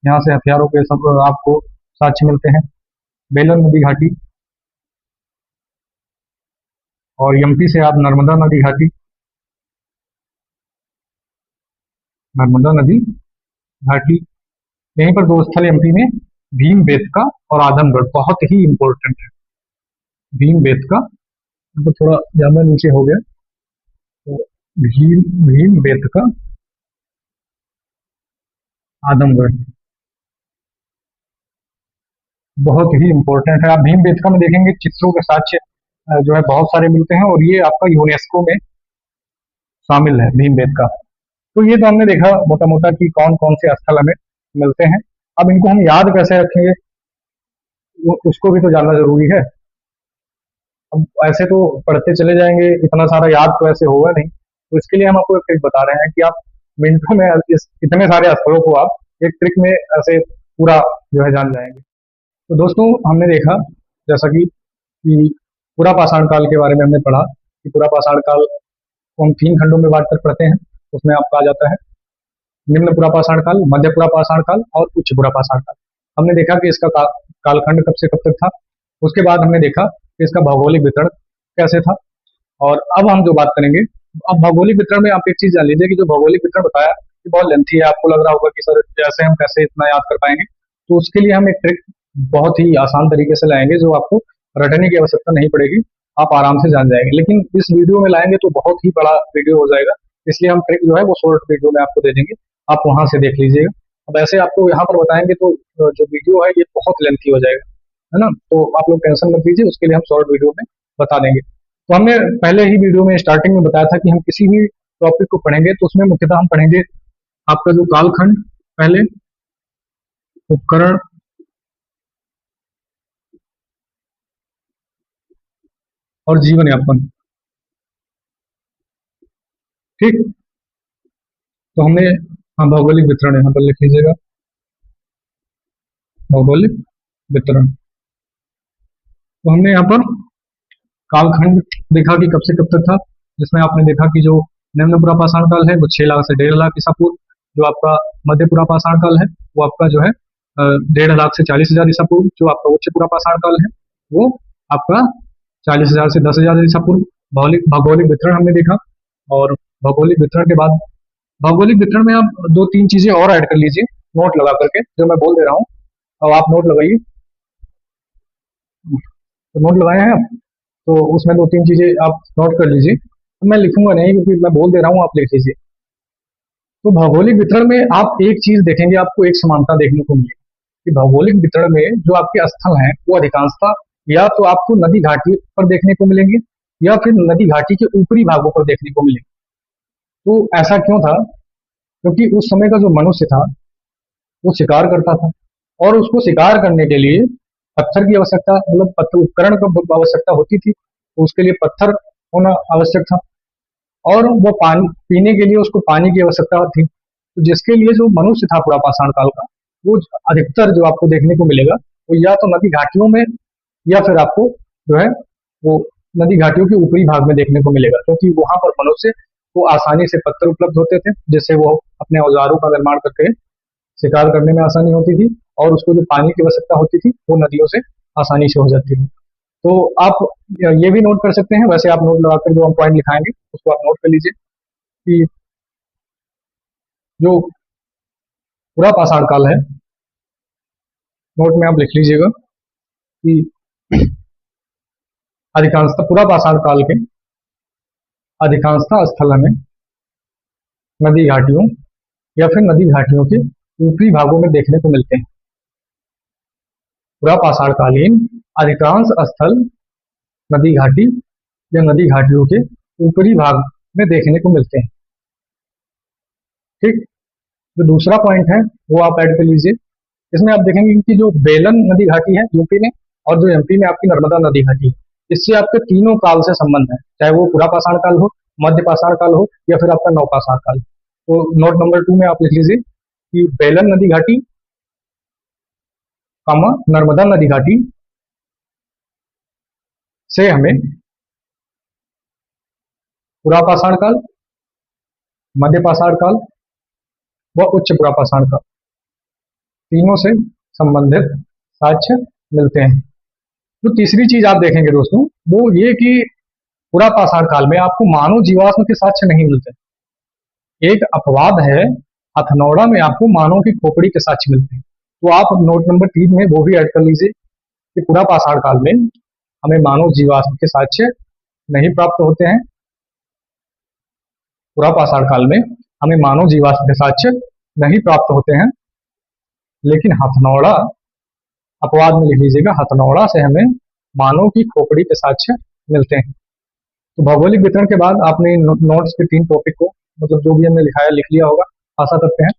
यहाँ से हथियारों के सब आपको साक्ष्य मिलते हैं, बेलन नदी घाटी। और एमपी से आप नर्मदा नदी घाटी, नर्मदा नदी घाटी। यहीं पर दो स्थल एमपी में, भीमबेटका और आदमगढ़, बहुत ही इंपॉर्टेंट है। भीमबेटका, तो थोड़ा ज्यादा नीचे हो गया, तो भीमबेटका, आदमगढ़, बहुत ही इंपॉर्टेंट है। आप भीमबेटका में देखेंगे चित्रों के साक्ष्य जो है बहुत सारे मिलते हैं, और ये आपका यूनेस्को में शामिल है भीमबेटका। तो ये तो हमने देखा मोटा मोटा कि कौन कौन से स्थल हमें मिलते हैं। अब इनको हम याद कैसे रखेंगे, उसको भी तो जानना जरूरी है। अब ऐसे तो पढ़ते चले जाएंगे, इतना सारा याद तो ऐसे होगा नहीं, तो इसके लिए हम आपको एक ट्रिक बता रहे हैं कि आप मिनटों में इस इतने सारे स्थलों को आप एक ट्रिक में ऐसे पूरा जो है जान जाएंगे। तो दोस्तों, हमने देखा जैसा कि पूरा पाषाण काल के बारे में हमने पढ़ा कि पूरा पाषाण काल को हम 3 खंडों में बांट कर पढ़ते हैं। उसमें आपका आ जाता है निम्न पुरा पाषाण काल, मध्य पुरा पाषाण काल और उच्च पुरा पाषाण काल। हमने देखा कि इसका कालखंड कब से कब तक था। उसके बाद हमने देखा कि इसका भौगोलिक वितरण कैसे था। और अब हम जो बात करेंगे, अब भौगोलिक वितरण में आप एक चीज जान लीजिए कि जो भौगोलिक वितरण बताया कि बहुत लेंथी है, आपको लग रहा होगा कि सर जैसे हम कैसे इतना याद कर पाएंगे। तो उसके लिए हम एक ट्रिक बहुत ही आसान तरीके से लाएंगे, जो आपको रटने की आवश्यकता नहीं पड़ेगी, आप आराम से जान जाएंगे। लेकिन इस वीडियो में लाएंगे तो बहुत ही बड़ा वीडियो हो जाएगा, इसलिए हम ट्रिक जो है वो शॉर्ट वीडियो में आपको दे देंगे, आप वहां से देख लीजिएगा। अब ऐसे आपको यहाँ पर बताएंगे तो जो वीडियो है ये बहुत लेंथी हो जाएगा, है ना। तो आप लोग टेंशन मत लीजिए, उसके लिए हम शॉर्ट वीडियो में बता देंगे। तो हमने पहले ही वीडियो में स्टार्टिंग में बताया था कि हम किसी भी टॉपिक को पढ़ेंगे तो उसमें मुख्यतः हम पढ़ेंगे आपका जो कालखंड, पहले उपकरण और जीवन यापन। ठीक, तो हमने, हाँ, भौगोलिक वितरण यहाँ पर लिख लीजिएगा, भौगोलिक वितरण। तो हमने यहाँ पर कालखंड देखा कि कब से कब तक था, जिसमें आपने देखा कि जो निम्न पुरा पाषाण काल है वो 6 लाख से 1.5 लाख ईसा पूर्व, जो आपका मध्य पुरा पाषाण काल है वो आपका जो है 1.5 लाख से 40,000 ईसा पूर्व, जो आपका उच्च पुरा पाषाण काल है वो आपका 40,000 से 10,000 ईसा पूर्व। भौगोलिक भौगोलिक वितरण हमने देखा। और भौगोलिक वितरण के बाद, भौगोलिक वितरण में आप 2-3 चीजें और ऐड कर लीजिए नोट लगा करके, जो मैं बोल दे रहा हूँ। अब आप नोट लगाइए, तो नोट लगाए हैं आप, तो उसमें 2-3 चीजें आप नोट कर लीजिए। तो मैं लिखूंगा नहीं क्योंकि मैं बोल दे रहा हूँ, आप लिख लीजिए। तो भौगोलिक वितरण में आप एक चीज देखेंगे, आपको एक समानता देखने को मिलेगी कि भौगोलिक वितरण में जो आपके स्थल हैं वो अधिकांशतः या तो आपको नदी घाटी पर देखने को मिलेंगे या फिर नदी घाटी के ऊपरी भागों पर देखने को मिलेंगे। तो ऐसा क्यों था? क्योंकि उस समय का जो मनुष्य था वो शिकार करता था, और उसको शिकार करने के लिए पत्थर की आवश्यकता, मतलब पत्थर उपकरण की आवश्यकता होती थी, तो उसके लिए पत्थर होना आवश्यक था। और वो पानी पीने के लिए उसको पानी की आवश्यकता थी। तो जिसके लिए जो मनुष्य था पूरा पाषाण काल का, वो अधिकतर जो आपको देखने को मिलेगा वो या तो नदी घाटियों में या फिर आपको जो है वो नदी घाटियों के ऊपरी भाग में देखने को मिलेगा, क्योंकि वहां पर मनुष्य को आसानी से पत्थर उपलब्ध होते थे, जिससे वो अपने औजारों का निर्माण करके शिकार करने में आसानी होती थी, और उसको जो पानी की आवश्यकता होती थी वो नदियों से आसानी से हो जाती थी। तो आप ये भी नोट कर सकते हैं, वैसे आप नोट लगाकर जो हम पॉइंट लिखाएंगे उसको आप नोट कर लीजिए कि जो पूरा पाषाण काल है, नोट में आप लिख लीजिएगा कि अधिकांशतः पूरा पाषाण काल के अधिकांशतः स्थल हमें नदी घाटियों या फिर नदी घाटियों के ऊपरी भागों में देखने को मिलते हैं। पूरा पाषाण कालीन अधिकांश स्थल नदी घाटी या नदी घाटियों के ऊपरी भाग में देखने को मिलते हैं। ठीक, जो दूसरा पॉइंट है वो आप ऐड कर लीजिए। इसमें आप देखेंगे कि जो बेलन नदी घाटी है यूपी में, और जो एमपी में आपकी नर्मदा नदी घाटी है, इससे आपके तीनों काल से संबंध है, चाहे वो पूरा पाषाण काल हो, मध्य पाषाण काल हो या फिर आपका नव पाषाण काल। तो नोट नंबर 2 में आप लिख लीजिए कि बेलन नदी घाटी, नर्मदा नदी घाटी से हमें पूरा पाषाण काल, मध्य पाषाण काल व उच्च पूरा पाषाण काल, तीनों से संबंधित साक्ष्य मिलते हैं। तो तीसरी चीज आप देखेंगे दोस्तों वो ये कि पूरा पाषाण काल में आपको मानव जीवाश्म के साक्ष्य नहीं मिलते। एक अपवाद है हथनौड़ा में आपको मानव की खोपड़ी के साक्ष्य मिलते हैं। तो आप नोट नंबर 3 में वो भी ऐड कर लीजिए कि पूरा पाषाण काल में हमें मानव जीवाश्म के साक्ष्य नहीं प्राप्त होते हैं। पूरा पाषाण काल में हमें मानव जीवाश्म के साक्ष्य नहीं प्राप्त होते हैं, लेकिन हथनौड़ा, अपवाद में लिख लीजिएगा, हथनौड़ा से हमें मानव की खोपड़ी के साक्ष्य मिलते हैं। तो भौगोलिक वितरण के बाद आपने नोट्स के 3 टॉपिक को, मतलब जो भी हमने लिखाया लिख लिया होगा, आशा करते हैं।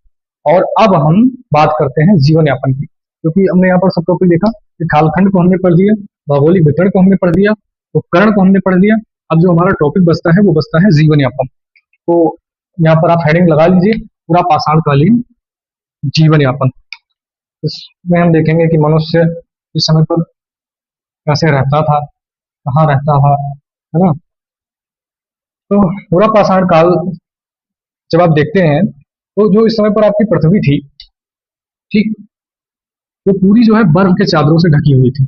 और अब हम बात करते हैं जीवन यापन की, क्योंकि हमने यहाँ पर सब टॉपिक देखा कि कालखंड को हमने पढ़ दिया, भौगोलिक वितरण को हमने पढ़ दिया, उपकरण को हमने पढ़ दिया। अब जो हमारा टॉपिक बचता है वो बचता है जीवन यापन। तो यहाँ पर आप हेडिंग लगा लीजिए, पूरा पाषाणकालीन जीवन यापन। इसमें हम देखेंगे कि मनुष्य इस समय पर कैसे रहता था, कहाँ रहता था, है ना। तो पूरा पाषाण काल जब आप देखते हैं तो जो इस समय पर आपकी पृथ्वी थी, ठीक, वो पूरी जो है बर्फ के चादरों से ढकी हुई थी।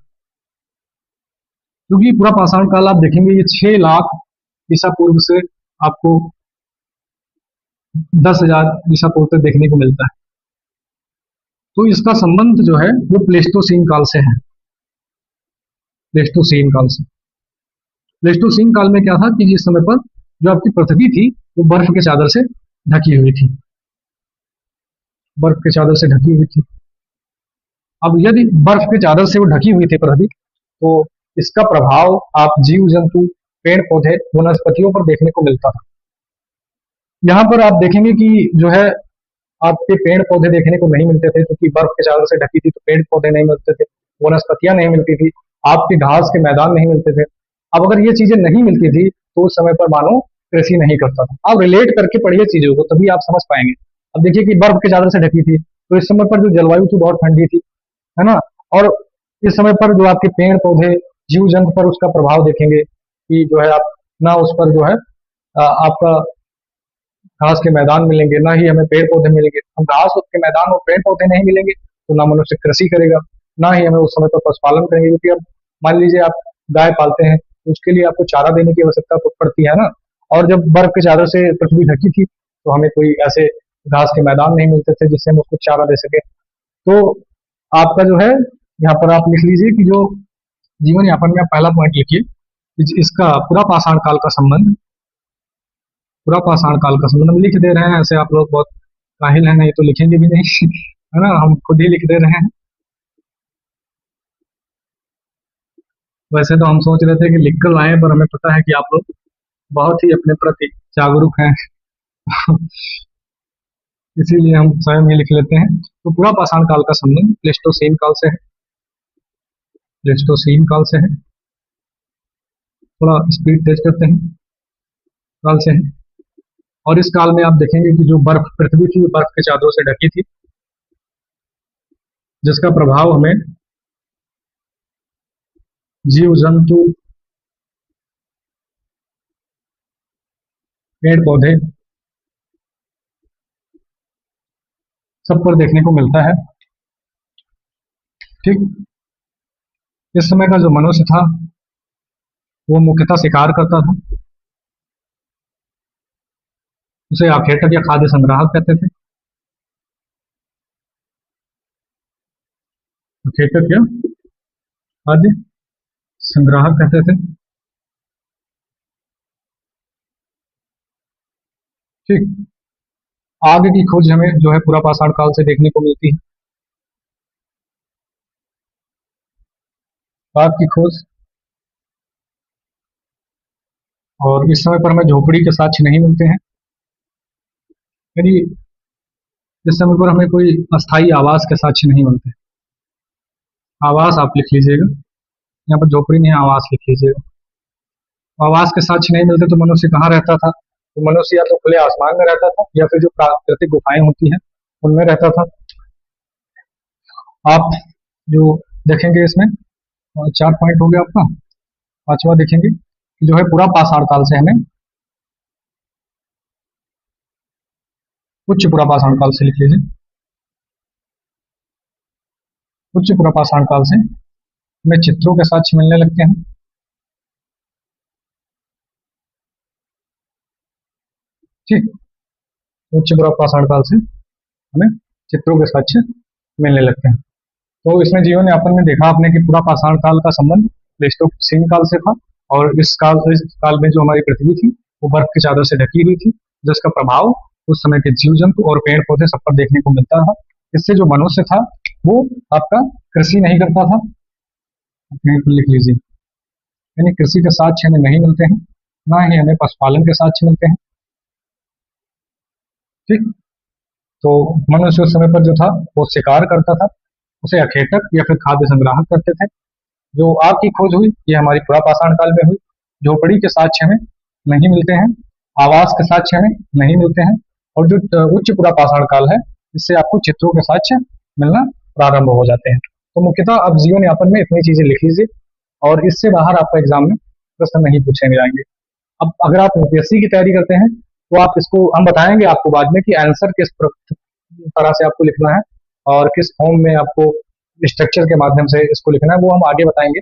क्योंकि पूरा पाषाण काल आप देखेंगे ये 6 लाख ईसा पूर्व से आपको 10,000 ईसा पूर्व तक देखने को मिलता है। तो इसका संबंध जो है वो प्लेस्टोसीन काल से है। प्लेस्टोसीन काल से, प्लेस्टोसीन काल में क्या था कि जिस समय पर जो आपकी पृथ्वी थी वो बर्फ के चादर से ढकी हुई थी, बर्फ के चादर से ढकी हुई थी। अब यदि बर्फ के चादर से वो ढकी हुई थी पृथ्वी, तो इसका प्रभाव आप जीव जंतु, पेड़ पौधे, वनस्पतियों पर देखने को मिलता था। यहाँ पर आप देखेंगे कि जो है आपके पेड़ पौधे देखने को नहीं मिलते थे, क्योंकि बर्फ के चादर से ढकी थी, तो पेड़ पौधे नहीं मिलते थे, वनस्पतियां नहीं मिलती थी, आपके घास के मैदान नहीं मिलते थे। अब अगर ये चीजें नहीं मिलती थी तो उस समय पर मानो कृषि नहीं करता था। आप रिलेट करके पढ़िए चीजों को, तभी आप समझ पाएंगे। अब देखिए कि बर्फ के चादर से ढकी थी, तो इस समय पर जो जलवायु थी बहुत ठंडी थी, है ना। और इस समय पर जो आपके पेड़ पौधे, जीव जंतु पर उसका प्रभाव देखेंगे कि जो है आप ना उस पर जो है आपका घास के मैदान मिलेंगे, ना ही हमें पेड़ पौधे मिलेंगे। हम घास के मैदान और पेड़ पौधे नहीं मिलेंगे तो ना मनुष्य कृषि करेगा, ना ही हमें उस समय पर पशुपालन करेंगे। क्योंकि अब मान लीजिए आप गाय पालते हैं तो उसके लिए आपको चारा देने की आवश्यकता पड़ती है ना। और जब बर्फ के चादर से पृथ्वी ढकी थी तो हमें कोई ऐसे घास के मैदान नहीं मिलते थे जिससे हम उसको चारा दे सके। तो आपका जो है यहाँ पर आप लिख लीजिए कि जो जीवन यापन में आप पहला पॉइंट लिखिए, इसका पूरा पाषाण काल का संबंध, पूरा पाषाण काल का संबंध हम लिख दे रहे हैं। ऐसे आप लोग बहुत काहिल हैं, नहीं तो लिखेंगे भी नहीं है ना, हम खुद ही लिख दे रहे हैं। वैसे तो हम सोच रहे थे कि लिख कर लाएं, पर हमें पता है कि आप लोग बहुत ही अपने प्रति जागरूक हैं इसीलिए हम स्वयं ही लिख लेते हैं। तो पूरा पाषाण काल का संबंध प्लेस्टोसीन काल से है, प्लेस्टोसीन काल से है। थोड़ा स्पीड तेज करते हैं, काल से है। और इस काल में आप देखेंगे कि जो बर्फ पृथ्वी थी बर्फ के चादरों से ढकी थी, जिसका प्रभाव हमें जीव जंतु, पेड़ पौधे सब पर देखने को मिलता है। ठीक, इस समय का जो मनुष्य था वो मुख्यतः शिकार करता था। उसे आखेटक या खाद्य संग्राहक कहते थे, आखेटक या खाद्य संग्राहक कहते थे। ठीक, आग की खोज हमें जो है पूरा पाषाण काल से देखने को मिलती है। आग की खोज, और इस समय पर हमें झोपड़ी के साक्ष्य नहीं मिलते हैं। यानी इस समय पर हमें कोई अस्थाई आवास के साक्ष्य नहीं मिलते। आवास आप लिख लीजिएगा, यहाँ पर झोपड़ी नहीं, आवास लिख लीजिएगा। आवास के साक्ष्य नहीं मिलते तो मनुष्य कहाँ रहता था? तो मनुष्य या तो खुले आसमान में रहता था या फिर जो प्राकृतिक गुफाएं होती हैं उनमें रहता था। आप जो देखेंगे इसमें 4 पॉइंट हो गया आपका। पांचवा देखेंगे कि जो है पूरा पाषाण काल से हमें, उच्च पूरा पाषाण काल से लिख लीजिए, उच्च पूरा पाषाण काल से हमें चित्रों के साक्ष्य मिलने लगते हैं। ठीक, उच्च पूरा पाषाण काल से हमें चित्रों के साक्ष्य मिलने लगते हैं। तो इसमें जीवन यापन में देखा आपने कि पूरा पाषाण काल का संबंध प्लेस्टोसीन काल से था, और इस काल में जो हमारी पृथ्वी थी वो बर्फ की चादर से ढकी हुई थी, जिसका प्रभाव उस समय के जीव जंतु और पेड़ पौधे सब पर देखने को मिलता था। इससे जो मनुष्य था वो आपका कृषि नहीं करता था, कहीं पर लिख लीजिए, यानी कृषि के साक्ष्य हमें नहीं मिलते हैं, ना ही हमें पशुपालन के साक्ष्य मिलते हैं। ठीक, तो मनुष्य उस समय पर जो था वो शिकार करता था, उसे अखेटक या फिर खाद्य संग्राहक करते थे। जो आग की खोज हुई ये हमारी पुरापाषाण काल में हुई। झोपड़ी के साक्ष्य हमें नहीं मिलते हैं, आवास के साक्ष्य हमें नहीं मिलते हैं, और जो उच्च पुरापाषाण काल है इससे आपको चित्रों के साक्ष्य मिलना प्रारंभ हो जाते हैं। तो मुख्यतः अब जीवन यापन में इतनी चीजें लिख लीजिए, और इससे बाहर आपका एग्जाम में प्रश्न नहीं पूछे जाएंगे। अब अगर आप यूपीएससी की तैयारी करते हैं तो आप इसको हम बताएंगे आपको बाद में कि आंसर किस तरह से आपको लिखना है और किस फॉर्म में आपको स्ट्रक्चर के माध्यम से इसको लिखना है, वो हम आगे बताएंगे।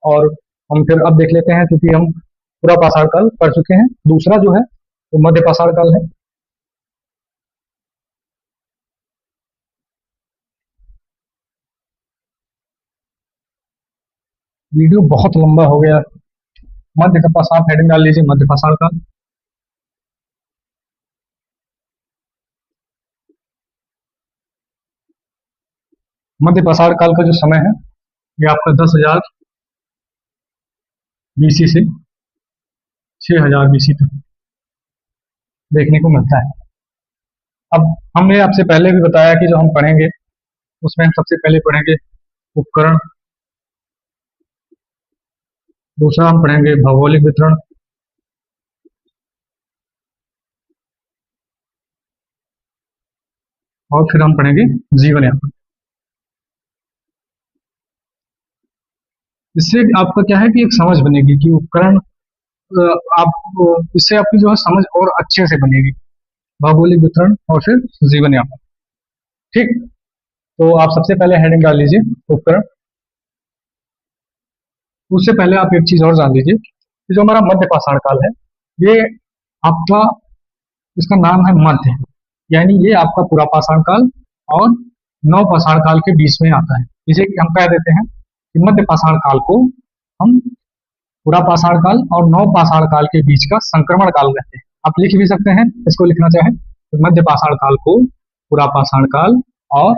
और हम फिर अब देख लेते हैं, क्योंकि हम पूरा पाषाण काल पढ़ चुके हैं, दूसरा जो है वो मध्य पाषाण काल है। वीडियो बहुत लंबा हो गया। मध्य पाषाण हेडिंग डाल लीजिए, मध्य पाषाण काल। मध्य पाषाण काल का जो समय है ये आपका 10,000 बीसी से 6,000 बीसी तक देखने को मिलता है। अब हमने आपसे पहले भी बताया कि जो हम पढ़ेंगे उसमें हम सबसे पहले पढ़ेंगे उपकरण, दूसरा हम पढ़ेंगे भौगोलिक वितरण, और फिर हम पढ़ेंगे जीवन यापन। इससे आपका क्या है कि एक समझ बनेगी कि उपकरण आप इससे आपकी जो है समझ और अच्छे से बनेगी, भौगोलिक वितरण और फिर जीवन यापन। ठीक, तो आप सबसे पहले हेडिंग डाल लीजिए उपकरण। उससे पहले आप एक चीज और जान लीजिए कि जो हमारा मध्य पाषाण काल है ये आपका, इसका नाम है मध्य, यानी ये आपका पूरा पाषाण काल और नव पाषाण काल के बीच में आता है। इसे हम कह देते हैं कि मध्य पाषाण काल को हम पूरा पाषाण काल और नव पाषाण काल के बीच का संक्रमण काल कहते हैं। आप लिख भी सकते हैं, इसको लिखना चाहे तो मध्य पाषाण काल को पूरा पाषाण काल और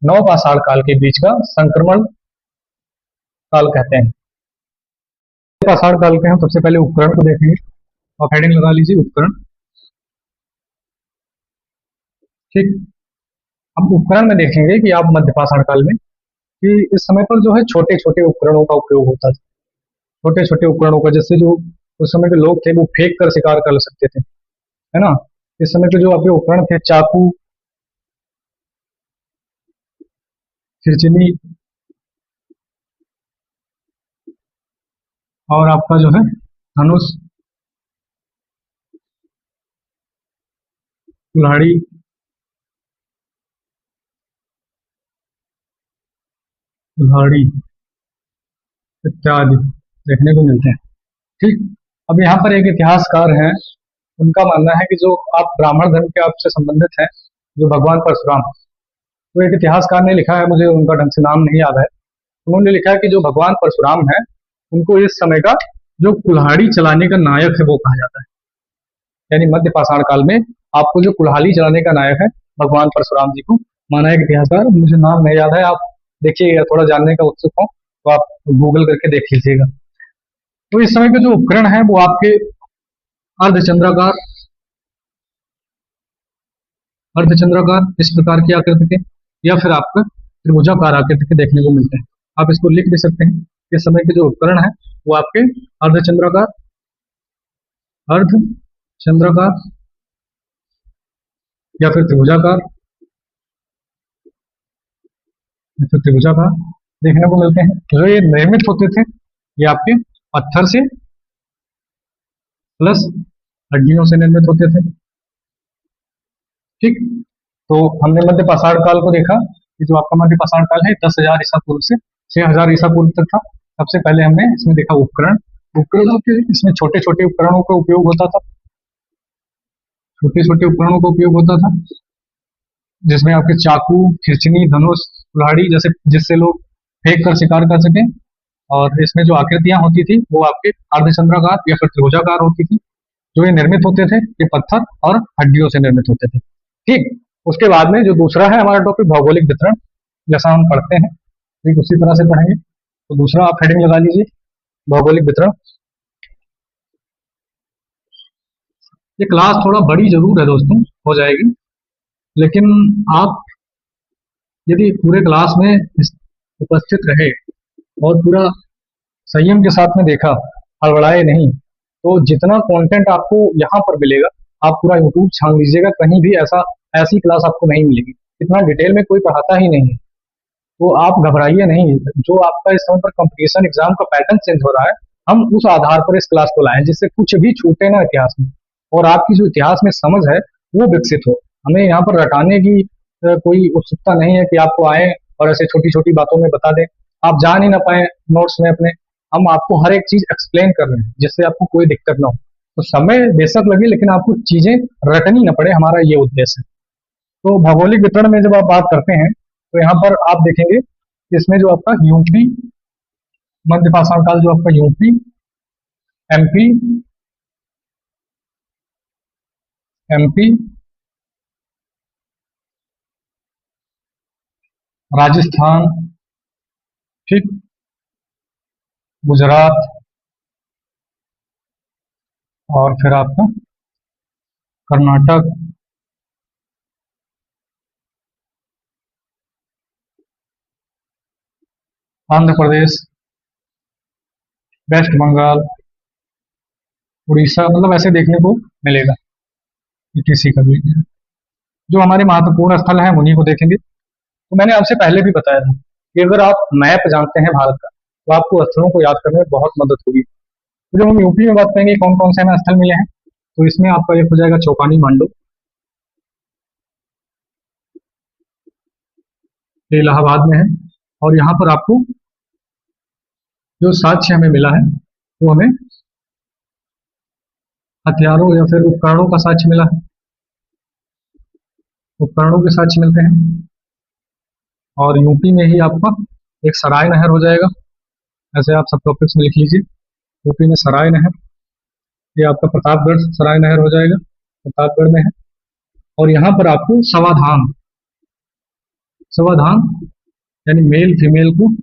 नव पाषाण काल के बीच का संक्रमण काल कहते हैं। पाषाण काल के हम सबसे पहले उपकरण को देखेंगे, और हेडिंग लगा लीजिए उपकरण। ठीक, हम उपकरण में देखेंगे कि आप मध्य पाषाण काल में कि इस समय पर जो है छोटे छोटे उपकरणों का उपयोग होता था। छोटे छोटे उपकरणों का, जैसे जो उस समय के लोग थे वो फेंक कर शिकार कर सकते थे, है ना। इस समय के जो आपके उपकरण थे, चाकू, खिरचनी, और आपका जो है धनुष, कुल्हाड़ी, कुल्हाड़ी इत्यादि देखने को मिलते हैं। ठीक, अब यहाँ पर एक इतिहासकार हैं, उनका मानना है कि जो आप ब्राह्मण धर्म के आपसे संबंधित हैं, जो भगवान परशुराम, तो एक इतिहासकार ने लिखा है, मुझे उनका ढंग से नाम नहीं याद है, उन्होंने लिखा है कि जो भगवान परशुराम है उनको इस समय का जो कुल्हाड़ी चलाने का नायक है वो कहा जाता है। यानी मध्य पाषाण काल में आपको जो कुल्हाड़ी चलाने का नायक है भगवान परशुराम जी को माना है। एक इतिहासकार, मुझे नाम नहीं याद है, आप देखिएगा, थोड़ा जानने का उत्सुक हो तो आप गूगल करके देख लीजिएगा। तो इस समय के जो उपकरण है वो आपके अर्धचंद्राकार, अर्धचंद्राकार इस प्रकार की आकृति के, या फिर आपको त्रिभुजाकार आकृति के देखने को मिलते हैं। आप इसको लिख भी सकते हैं। इस समय के जो उपकरण है वो आपके अर्धचंद्राकार, अर्धचंद्राकार या फिर त्रिभुजाकार, या फिर त्रिभुजाकार देखने को मिलते हैं। जो ये निर्मित होते थे ये आपके पत्थर से प्लस हड्डियों से निर्मित होते थे। ठीक, तो हमने मध्य पाषाण काल को देखा कि जो आपका मध्य पाषाण काल है 10,000 ईसा पूर्व से 6,000 ईसा पूर्व तक था। सबसे पहले हमने इसमें देखा उपकरण, उपकरणों के इसमें छोटे छोटे उपकरणों का उपयोग होता था, छोटे छोटे उपकरणों का उपयोग होता था। जिसमें आपके चाकू, खिंचनी, धनुष, कुल्हाड़ी जैसे जिससे लोग फेंक कर शिकार कर सकें। और इसमें जो आकृतियां होती थी वो आपके अर्धचंद्राकार या फिर त्रिभुजाकार होती थी। जो ये निर्मित होते थे ये पत्थर और हड्डियों से निर्मित होते थे। ठीक। उसके बाद में जो दूसरा है हमारा टॉपिक भौगोलिक वितरण, जैसा हम पढ़ते हैं ठीक उसी तरह से पढ़ेंगे। तो दूसरा आप हेडिंग लगा लीजिए, भौगोलिक वितरण। ये क्लास थोड़ा बड़ी जरूर है दोस्तों, हो जाएगी, लेकिन आप यदि पूरे क्लास में उपस्थित रहे और पूरा संयम के साथ में देखा, हड़बड़ाए नहीं, तो जितना कंटेंट आपको यहाँ पर मिलेगा आप पूरा यूट्यूब छान लीजिएगा, कहीं भी ऐसी क्लास आपको नहीं मिलेगी। इतना डिटेल में कोई पढ़ाता ही नहीं है। तो आप घबराइए नहीं। जो आपका इस समय पर कंपटीशन एग्जाम का पैटर्न चेंज हो रहा है, हम उस आधार पर इस क्लास को लाएं जिससे कुछ भी छूटे ना इतिहास में, और आपकी जो इतिहास में समझ है वो विकसित हो। हमें यहाँ पर रटाने की कोई उत्सुकता नहीं है कि आपको आए और ऐसे छोटी छोटी बातों में बता दें, आप जान ही ना पाए नोट्स में अपने। हम आपको हर एक चीज एक्सप्लेन कर रहे हैं जिससे आपको कोई दिक्कत ना हो। तो समय बेशक लगे लेकिन आपको चीजें रटनी ना पड़े, हमारा ये उद्देश्य है। तो भौगोलिक वितरण में जब आप बात करते हैं तो यहाँ पर आप देखेंगे इसमें जो आपका यूपी, मध्य पाषाण काल, जो आपका यूपी, एमपी, एमपी, राजस्थान, ठीक, गुजरात, और फिर आपका कर्नाटक, आंध्र प्रदेश, वेस्ट बंगाल, उड़ीसा, मतलब ऐसे देखने को मिलेगा। किसी का भी जो हमारे महत्वपूर्ण स्थल हैं उन्हीं को देखेंगे। तो मैंने आपसे पहले भी बताया था कि अगर आप मैप जानते हैं भारत का तो आपको स्थलों को याद करने में बहुत मदद होगी। तो जब हम यूपी में बात करेंगे कौन कौन से हमें स्थल मिले हैं, तो इसमें आपका एक हो जाएगा चौपानी मांडू, ये इलाहाबाद में है। और यहाँ पर आपको जो साक्ष्य हमें मिला है वो हमें हथियारों या फिर उपकरणों का साक्ष्य मिला है, उपकरणों के साक्ष्य मिलते हैं। और यूपी में ही आपका एक सराय नहर हो जाएगा, ऐसे आप सब टॉपिक्स में लिख लीजिए। यूपी में सराय नहर, ये आपका प्रतापगढ़ सराय नहर हो जाएगा, प्रतापगढ़ में है। और यहाँ पर आपको सवाधान, सवाधान यानी मेल फीमेल को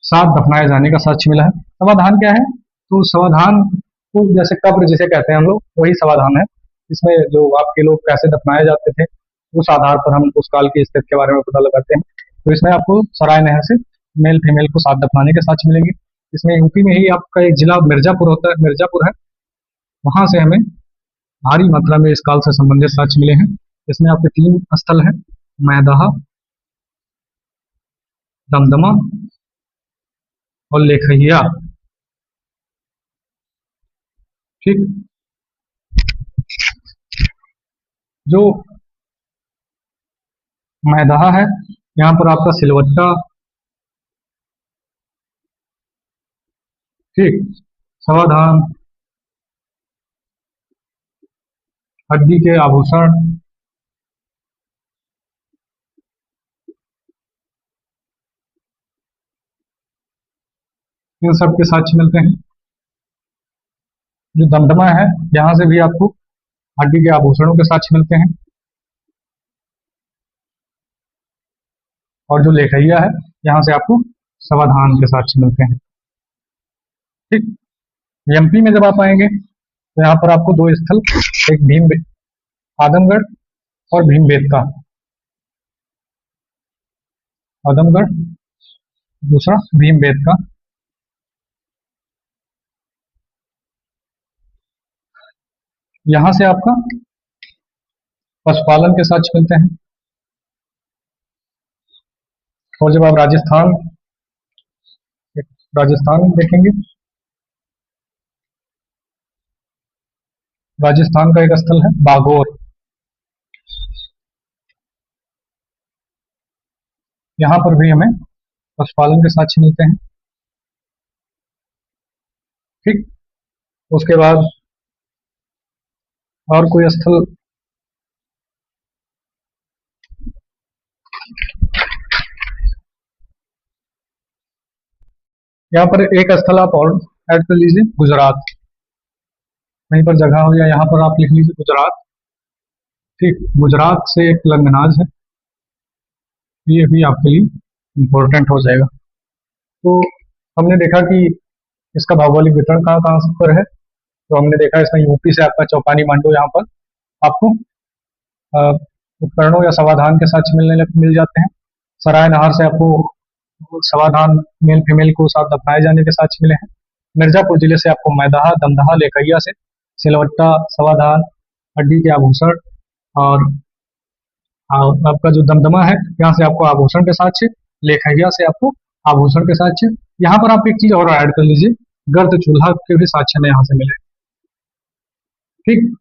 साथ दफनाए जाने का साक्ष्य मिला है। समाधान क्या है, तो समाधान को जैसे कब्र जिसे कहते हैं हम लोग, वही समाधान है। इसमें जो आपके लोग कैसे दफनाए जाते थे उस आधार पर हम उस काल की स्थिति के बारे में पता लगाते हैं। तो इसमें आपको सराय नहर से मेल फीमेल को साथ दफनाने के साक्ष्य मिलेंगे। इसमें यूपी में ही आपका एक जिला मिर्जापुर होता है, मिर्जापुर है, वहां से हमें भारी मात्रा में इस काल से संबंधित साक्ष्य मिले हैं। इसमें आपके 3 स्थल है, मैदाहा, दमदमा और लेखहिया, ठीक। जो मैदाहा है यहाँ पर आपका सिलवट्टा, ठीक, समाधान, हड्डी के आभूषण, इन सब के साक्ष्य मिलते हैं। जो दमदमा है यहाँ से भी आपको हड्डी के आभूषणों के साक्ष्य मिलते हैं। और जो लेखैया है यहाँ से आपको समाधान के साक्ष्य मिलते हैं, ठीक। एमपी में जब आप आएंगे तो यहाँ पर आपको 2 स्थल, एक आदमगढ़ और भीमबेटका, आदमगढ़, दूसरा भीमबेटका। यहाँ से आपका पशुपालन के साक्ष्य मिलते हैं। और जब आप राजस्थान देखेंगे, राजस्थान का एक स्थल है बागोर, यहाँ पर भी हमें पशुपालन के साक्ष्य मिलते हैं, ठीक। उसके बाद और कोई स्थल यहाँ पर एक स्थल आप और ऐड कर लीजिए, गुजरात। कहीं पर जगह हो या यहाँ पर आप लिख लीजिए गुजरात। ठीक, गुजरात से एक लंगनाज है, ये भी आपके लिए इम्पोर्टेंट हो जाएगा। तो हमने देखा कि इसका भौगोलिक वितरण कहाँ कहाँ पर है। तो हमने देखा इसमें यूपी से आपका चौपानी मांडू यहाँ पर आपको अ, उपकरणों या समाधान के साक्ष्य मिल जाते हैं। सराय नहर से आपको समाधान मेल फीमेल को साथ दफनाए जाने के साक्ष्य मिले हैं। मिर्जापुर जिले से आपको मैदाहा दमदहा लेखैया से सिलवट्टा समाधान हड्डी के आभूषण, और आपका जो दमदमा है यहाँ से आपको आभूषण के साक्ष्य, लेखैया से आपको आभूषण के साक्ष्य। यहाँ पर आप एक चीज और ऐड कर लीजिए, गर्द चूल्हा के भी साक्ष्य में यहाँ से मिले। ठीक,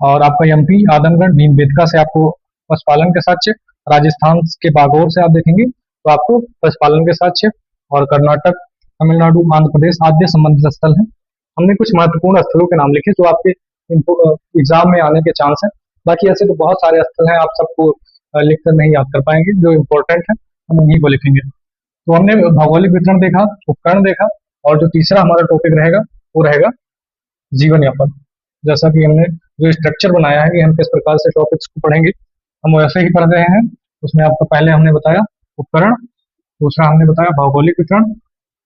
और आपका एमपी आदमगढ़ भीमबेटका से आपको पशुपालन के साक्ष्य, राजस्थान के बागौर से आप देखेंगे तो आपको पशुपालन के साक्ष्य, और कर्नाटक तमिलनाडु आंध्र प्रदेश आद्य संबंधित स्थल है। हमने कुछ महत्वपूर्ण स्थलों के नाम लिखे जो आपके एग्जाम में आने के चांस है। बाकी ऐसे तो बहुत सारे स्थल हैं, आप सबको लिखकर नहीं याद कर पाएंगे, जो इम्पोर्टेंट है हम उन्हीं को लिखेंगे। तो हमने भौगोलिक वितरण देखा, उपकरण देखा, और जो तीसरा हमारा टॉपिक रहेगा वो रहेगा जीवन यापन। जैसा कि हमने जो स्ट्रक्चर बनाया है कि हम किस प्रकार से टॉपिक्स को पढ़ेंगे, हम वैसे ही पढ़ रहे हैं। उसमें आपको पहले हमने बताया उपकरण, दूसरा हमने बताया भौगोलिक वितरण,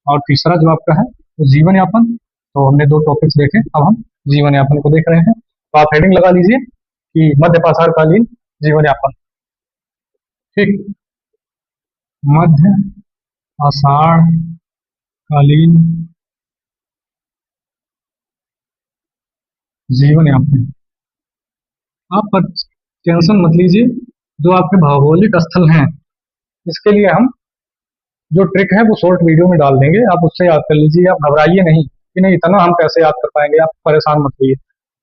और तीसरा जो आपका है वो जीवन यापन। तो हमने दो टॉपिक्स देखे, अब हम जीवन यापन को देख रहे हैं। तो आप हेडिंग लगा लीजिए कि मध्य पाषाणकालीन जीवन यापन। ठीक, मध्य पाषाणकालीन जीवन यापन। आप टेंशन मत लीजिए, जो आपके भौगोलिक स्थल हैं इसके लिए हम जो ट्रिक है वो शॉर्ट वीडियो में डाल देंगे, आप उससे याद कर लीजिए। आप घबराइए नहीं कि नहीं इतना हम कैसे याद कर पाएंगे, आप परेशान मत होइए।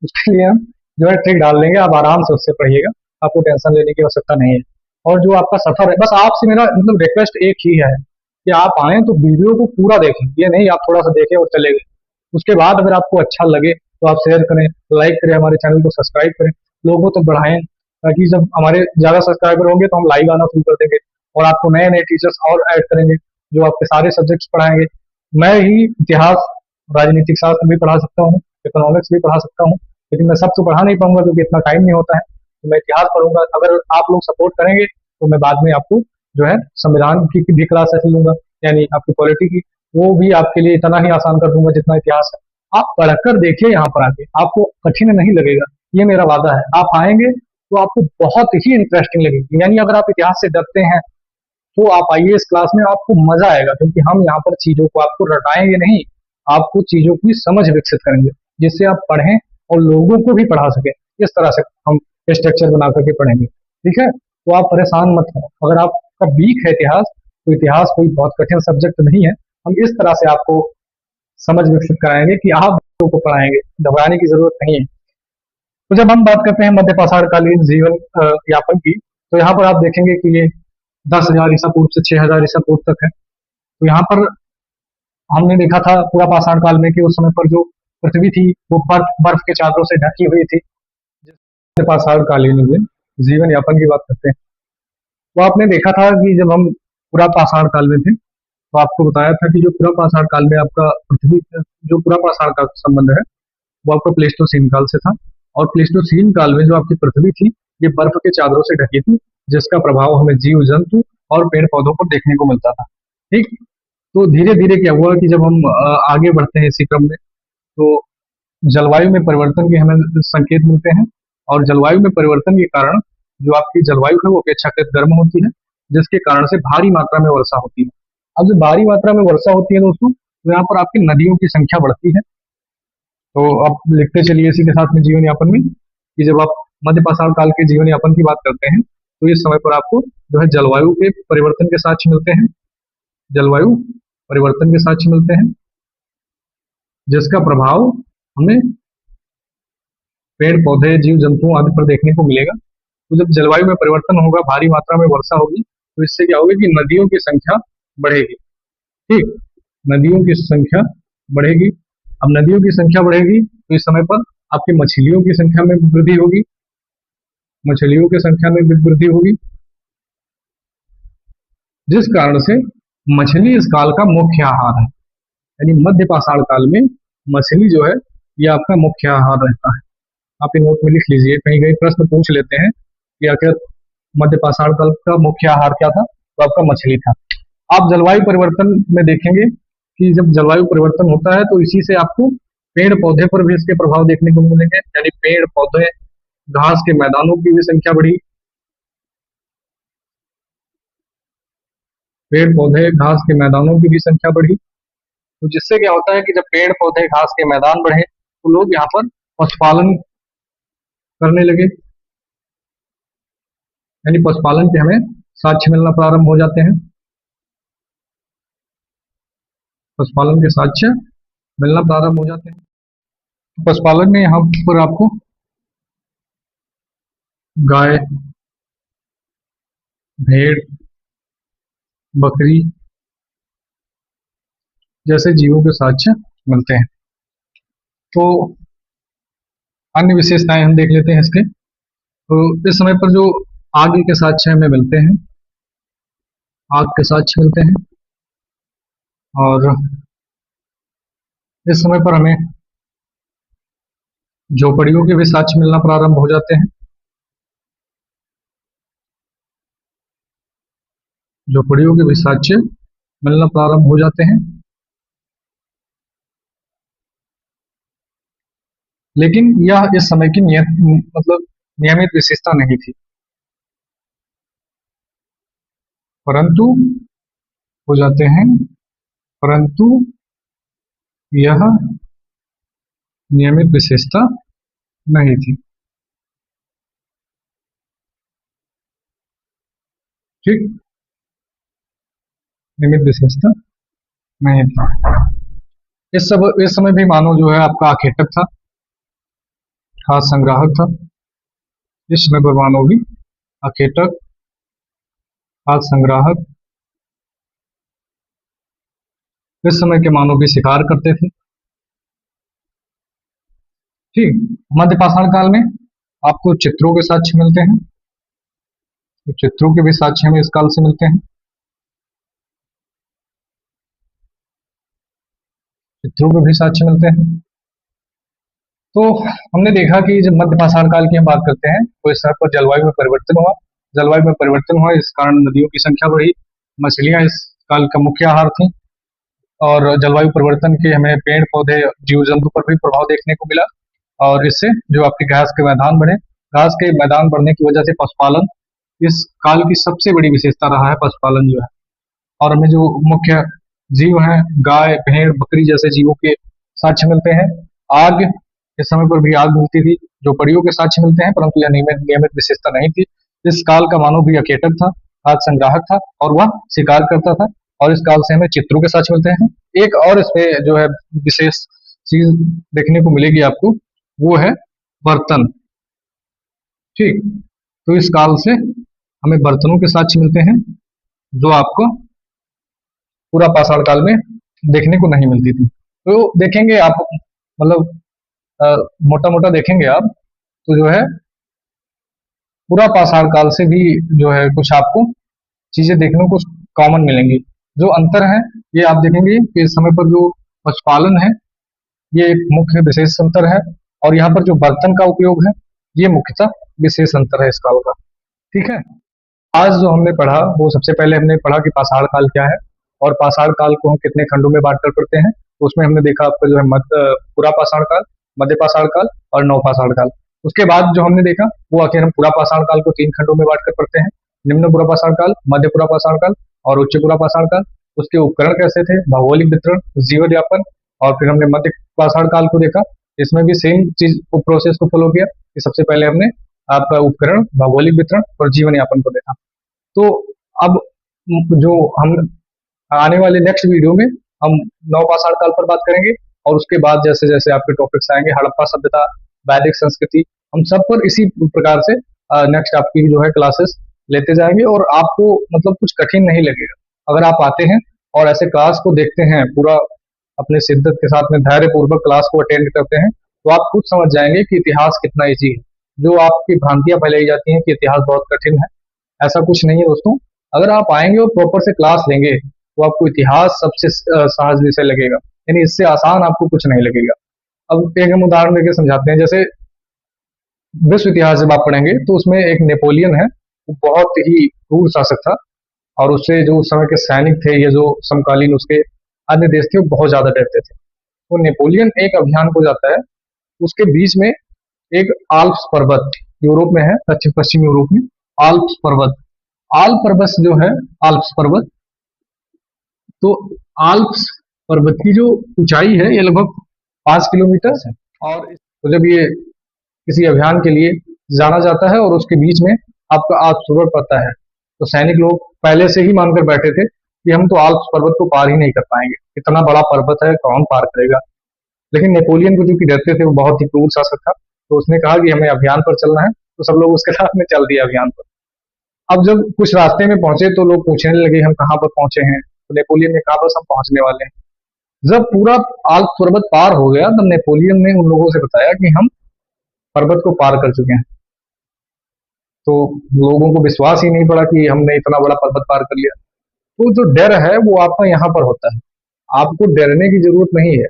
उसके लिए हम जो है ट्रिक डाल देंगे, आप आराम से उससे पढ़िएगा, आपको टेंशन लेने की आवश्यकता नहीं है। और जो आपका सफर है, बस आपसे मेरा मतलब रिक्वेस्ट एक ही है कि आप आए तो वीडियो को पूरा देखें, ये नहीं आप थोड़ा सा देखें और चले गए। उसके बाद अगर आपको अच्छा लगे तो आप शेयर करें, लाइक करें, हमारे चैनल को सब्सक्राइब करें, लोगों तक बढ़ाएं, ताकि जब हमारे ज्यादा सब्सक्राइबर होंगे तो हम लाइव आना शुरू कर देंगे और आपको नए नए टीचर्स और ऐड करेंगे जो आपके सारे सब्जेक्ट्स पढ़ाएंगे। मैं ही इतिहास, राजनीतिक शास्त्र भी पढ़ा सकता हूँ, इकोनॉमिक्स भी पढ़ा सकता हूँ, लेकिन मैं सब तो पढ़ा नहीं पाऊंगा क्योंकि इतना टाइम नहीं होता है। तो मैं इतिहास पढ़ूंगा, अगर आप लोग सपोर्ट करेंगे तो मैं बाद में आपको जो है संविधान की भी क्लास ऐसे लूंगा, यानी आपकी पॉलिटी की, वो भी आपके लिए इतना ही आसान कर दूंगा जितना इतिहास है। आप पढ़कर देखिए, यहाँ पर आके आपको कठिन नहीं लगेगा, ये मेरा वादा है। आप आएंगे तो आपको बहुत ही इंटरेस्टिंग लगेगी, यानी अगर आप इतिहास से डरते हैं तो आप आइए इस क्लास में, आपको मजा आएगा, क्योंकि हम यहाँ पर चीजों को आपको रटाएंगे नहीं, आपको चीजों की समझ विकसित करेंगे जिससे आप पढ़ें और लोगों को भी पढ़ा सकें। इस तरह से हम स्ट्रक्चर बना करके पढ़ेंगे, ठीक है। तो आप परेशान मत हो, अगर आपका वीक है इतिहास तो इतिहास कोई बहुत कठिन सब्जेक्ट नहीं है, हम इस तरह से आपको समझ विकसित कराएंगे कि आप लोगों को पढ़ाएंगे, घबराने की जरूरत नहीं है। तो जब हम बात करते हैं मध्य पाषाणकालीन जीवन यापन की, तो यहाँ पर आप देखेंगे कि ये 10,000 ईसा पूर्व से 6,000 ईसा पूर्व तक है। तो यहाँ पर हमने देखा था पूरा पाषाण काल में कि उस समय पर जो पृथ्वी थी वो बर्फ बर्फ के चादरों से ढकी हुई थी। पाषाण कालीन में जीवन यापन की बात करते हैं, तो आपने देखा था कि जब हम पूरा पाषाण काल में थे तो आपको बताया था कि जो पूरा पाषाण काल में आपका पृथ्वी, जो पूरा पाषाण का संबंध है वो आपका प्लेस्टोसीन काल से था। और प्लेस्टोसीन काल में जो आपकी पृथ्वी थी ये बर्फ के चादरों से ढकी थी, जिसका प्रभाव हमें जीव जंतु और पेड़ पौधों पर देखने को मिलता था। ठीक, तो धीरे धीरे क्या हुआ कि जब हम आगे बढ़ते हैं इसी क्रम में, तो जलवायु में परिवर्तन के हमें संकेत मिलते हैं। और जलवायु में परिवर्तन के कारण जो आपकी जलवायु है वो अपेक्षाकृत गर्म होती है, जिसके कारण से भारी मात्रा में वर्षा होती है। अब जब भारी मात्रा में वर्षा होती है दोस्तों, तो यहाँ पर आपकी नदियों की संख्या बढ़ती है। तो आप लिखते चलिए इसी के साथ में जीवन यापन में कि जब आप मध्य पाषाण काल के जीवन यापन की बात करते हैं तो इस समय पर आपको जो है जलवायु के परिवर्तन के साक्ष्य मिलते हैं, जलवायु परिवर्तन के साक्ष्य मिलते हैं, जिसका प्रभाव हमें पेड़ पौधे जीव जंतुओं आदि पर देखने को मिलेगा। तो जब जलवायु में परिवर्तन होगा, भारी मात्रा में वर्षा होगी, तो इससे क्या होगा कि नदियों की संख्या बढ़ेगी। ठीक, नदियों की संख्या बढ़ेगी। अब नदियों की संख्या बढ़ेगी तो इस समय पर आपकी मछलियों की संख्या में वृद्धि होगी, मछलियों की संख्या में वृद्धि होगी, जिस कारण से मछली इस काल का मुख्य आहार है। यानी मध्य पाषाण काल में मछली जो है ये आपका मुख्य आहार रहता है। आप इन नोट में लिख लीजिए, कहीं कहीं प्रश्न पूछ लेते हैं कि आखिर मध्य पाषाण काल का मुख्य आहार क्या था, तो आपका मछली था। आप जलवायु परिवर्तन में देखेंगे कि जब जलवायु परिवर्तन होता है तो इसी से आपको पेड़ पौधे पर भी इसके प्रभाव देखने को मिलेंगे, यानी पेड़ पौधे घास के मैदानों की भी संख्या बढ़ी, पेड़ पौधे घास के मैदानों की भी संख्या बढ़ी। तो जिससे क्या होता है कि जब पेड़ पौधे घास के मैदान बढ़े तो लोग यहाँ पर पशुपालन करने लगे, यानी पशुपालन के हमें साक्ष्य मिलना प्रारंभ हो जाते हैं, पशुपालन के साक्ष्य मिलना प्रारंभ हो जाते हैं। पशुपालन में यहाँ पर आपको गाय, भेड़, बकरी जैसे जीवों के साक्ष्य मिलते हैं। तो अन्य विशेषताएं हम देख लेते हैं इसके। तो इस समय पर जो आग के साक्ष्य हमें मिलते हैं, आग के साक्ष्य मिलते हैं, और इस समय पर हमें झोपड़ियों के भी साक्ष्य मिलना प्रारंभ हो जाते हैं, झोपड़ियों के भी साक्ष्य मिलना प्रारंभ हो जाते हैं। लेकिन यह इस समय की नियमित विशेषता नहीं थी, परंतु हो जाते हैं, परंतु यह नियमित विशेषता नहीं थी। ठीक, नियमित विशेषता नहीं थी। इस समय भी मानव जो है आपका आखेटक था, खाद्य संग्राहक था। इस समय पर मानव भी आखेटक, खाद्य संग्राहक। इस समय के मानव भी शिकार करते थे। ठीक, मध्य पाषाण काल में आपको चित्रों के साक्ष्य मिलते हैं, तो चित्रों के भी साक्ष्य हमें इस काल से मिलते हैं, चित्रों के भी साक्ष्य मिलते हैं। तो हमने देखा कि जब मध्य पाषाण काल की हम बात करते हैं तो इस तरह पर जलवायु में परिवर्तन हुआ, जलवायु में परिवर्तन हुआ, इस कारण नदियों की संख्या बढ़ी, मछलियां इस काल का मुख्य आहार थी, और जलवायु परिवर्तन के हमें पेड़ पौधे जीव जंतु पर भी प्रभाव देखने को मिला, और इससे जो आपके घास के मैदान बढ़े, घास के मैदान बढ़ने की वजह से पशुपालन इस काल की सबसे बड़ी विशेषता रहा है, पशुपालन जो है। और हमें जो मुख्य जीव हैं, गाय, भेड़, बकरी जैसे जीवों के साक्ष्य मिलते हैं। आग, इस समय पर भी आग मिलती थी, जो परियों के साक्ष्य मिलते हैं, परंतु यह नियमित विशेषता नहीं थी। इस काल का मानव भी अकेटक था, खाद्य संग्राहक था, और वह शिकार करता था, और इस काल से हमें चित्रों के साक्ष्य मिलते हैं। एक और इसमें जो है विशेष चीज देखने को मिलेगी आपको, वो है बर्तन। ठीक, तो इस काल से हमें बर्तनों के साक्ष्य मिलते हैं, जो आपको पूरा पाषाण काल में देखने को नहीं मिलती थी। तो देखेंगे आप, मोटा मोटा देखेंगे आप, तो जो है पूरा पाषाण काल से भी जो है कुछ आपको चीजें देखने को कॉमन मिलेंगी। जो अंतर है ये आप देखेंगे कि इस समय पर जो पशुपालन है ये एक मुख्य विशेष अंतर है, और यहाँ पर जो बर्तन का उपयोग है ये मुख्यतः विशेष अंतर है इस काल का। ठीक है, आज जो हमने पढ़ा वो सबसे पहले हमने पढ़ा कि पाषाण काल क्या है, और पाषाण काल को हम कितने खंडों में बांट कर पढ़ते हैं। तो उसमें हमने देखा आपका जो है पूरा पाषाण काल, मध्य पाषाण काल और नव पाषाण काल। उसके बाद जो हमने देखा वो आखिर हम पूरा पाषाण काल को 3 खंडों में बांट कर पढ़ते हैं, निम्न पूरा पाषाण काल, मध्य पूरा पाषाण काल और उच्च पूरा पाषाण काल। उसके उपकरण कैसे थे, भौगोलिक वितरण, जीवन यापन, और फिर हमने मध्य पाषाण काल को देखा। इसमें भी सेम चीज प्रोसेस को फॉलो किया कि सबसे पहले हमने आपका उपकरण, भौगोलिक वितरण और जीवन यापन को देखा। तो अब जो हम आने वाले नेक्स्ट वीडियो में हम नव पाषाण काल पर बात करेंगे, और उसके बाद जैसे जैसे आपके टॉपिक्स आएंगे, हड़प्पा सभ्यता, वैदिक संस्कृति, हम सब पर इसी प्रकार से नेक्स्ट आपकी जो है क्लासेस लेते जाएंगे, और आपको कुछ कठिन नहीं लगेगा। अगर आप आते हैं और ऐसे क्लास को देखते हैं, पूरा अपने शिद्दत के साथ में धैर्य पूर्वक क्लास को अटेंड करते हैं, तो आप खुद समझ जाएंगे कि इतिहास कितना ईजी है। जो आपकी भ्रांतियां फैलाई जाती हैं कि इतिहास बहुत कठिन है, ऐसा कुछ नहीं है दोस्तों। अगर आप आएंगे और प्रॉपर से क्लास लेंगे तो आपको इतिहास सबसे सहज विषय लगेगा। यानी इससे आसान आपको कुछ नहीं लगेगा। अब एक हम उदाहरण देके समझाते हैं। जैसे विश्व इतिहास जब आप पढ़ेंगे तो उसमें एक नेपोलियन है, वो बहुत ही क्रूर शासक था, और उससे जो उस समय के सैनिक थे या जो समकालीन उसके अन्य देश थे वो बहुत ज्यादा डरते थे। तो नेपोलियन एक अभियान को जाता है, उसके बीच में एक आल्प्स पर्वत, यूरोप में है, दक्षिण पश्चिम यूरोप में आल्प्स पर्वत, आल्प पर्वत जो है, आल्प्स पर्वत, तो आल्प्स पर्वत की जो ऊंचाई है ये लगभग 5 किलोमीटर है। और तो जब ये किसी अभियान के लिए जाना जाता है और उसके बीच में आपका आल्प्स पर्वत पड़ता है, तो सैनिक लोग पहले से ही मानकर बैठे थे कि हम तो आल्प्स पर्वत को पार ही नहीं कर पाएंगे, इतना बड़ा पर्वत है कौन पार करेगा। लेकिन नेपोलियन को जो कि डरते थे, वो बहुत ही क्रूर शासक था, तो उसने कहा कि हमें अभियान पर चलना है, तो सब लोग उसके साथ में चल दिया अभियान पर। अब जब कुछ रास्ते में पहुंचे तो लोग पूछने लगे हम कहाँ पर पहुंचे हैं, तो नेपोलियन ने कहा बस हम पहुंचने वाले हैं। जब पूरा आल्प पर्वत पार हो गया तब नेपोलियन ने उन लोगों से बताया कि हम पर्वत को पार कर चुके हैं। तो लोगों को विश्वास ही नहीं पड़ा कि हमने इतना बड़ा पर्वत पार कर लिया। तो जो डर है वो आपका यहाँ पर होता है, आपको डरने की जरूरत नहीं है,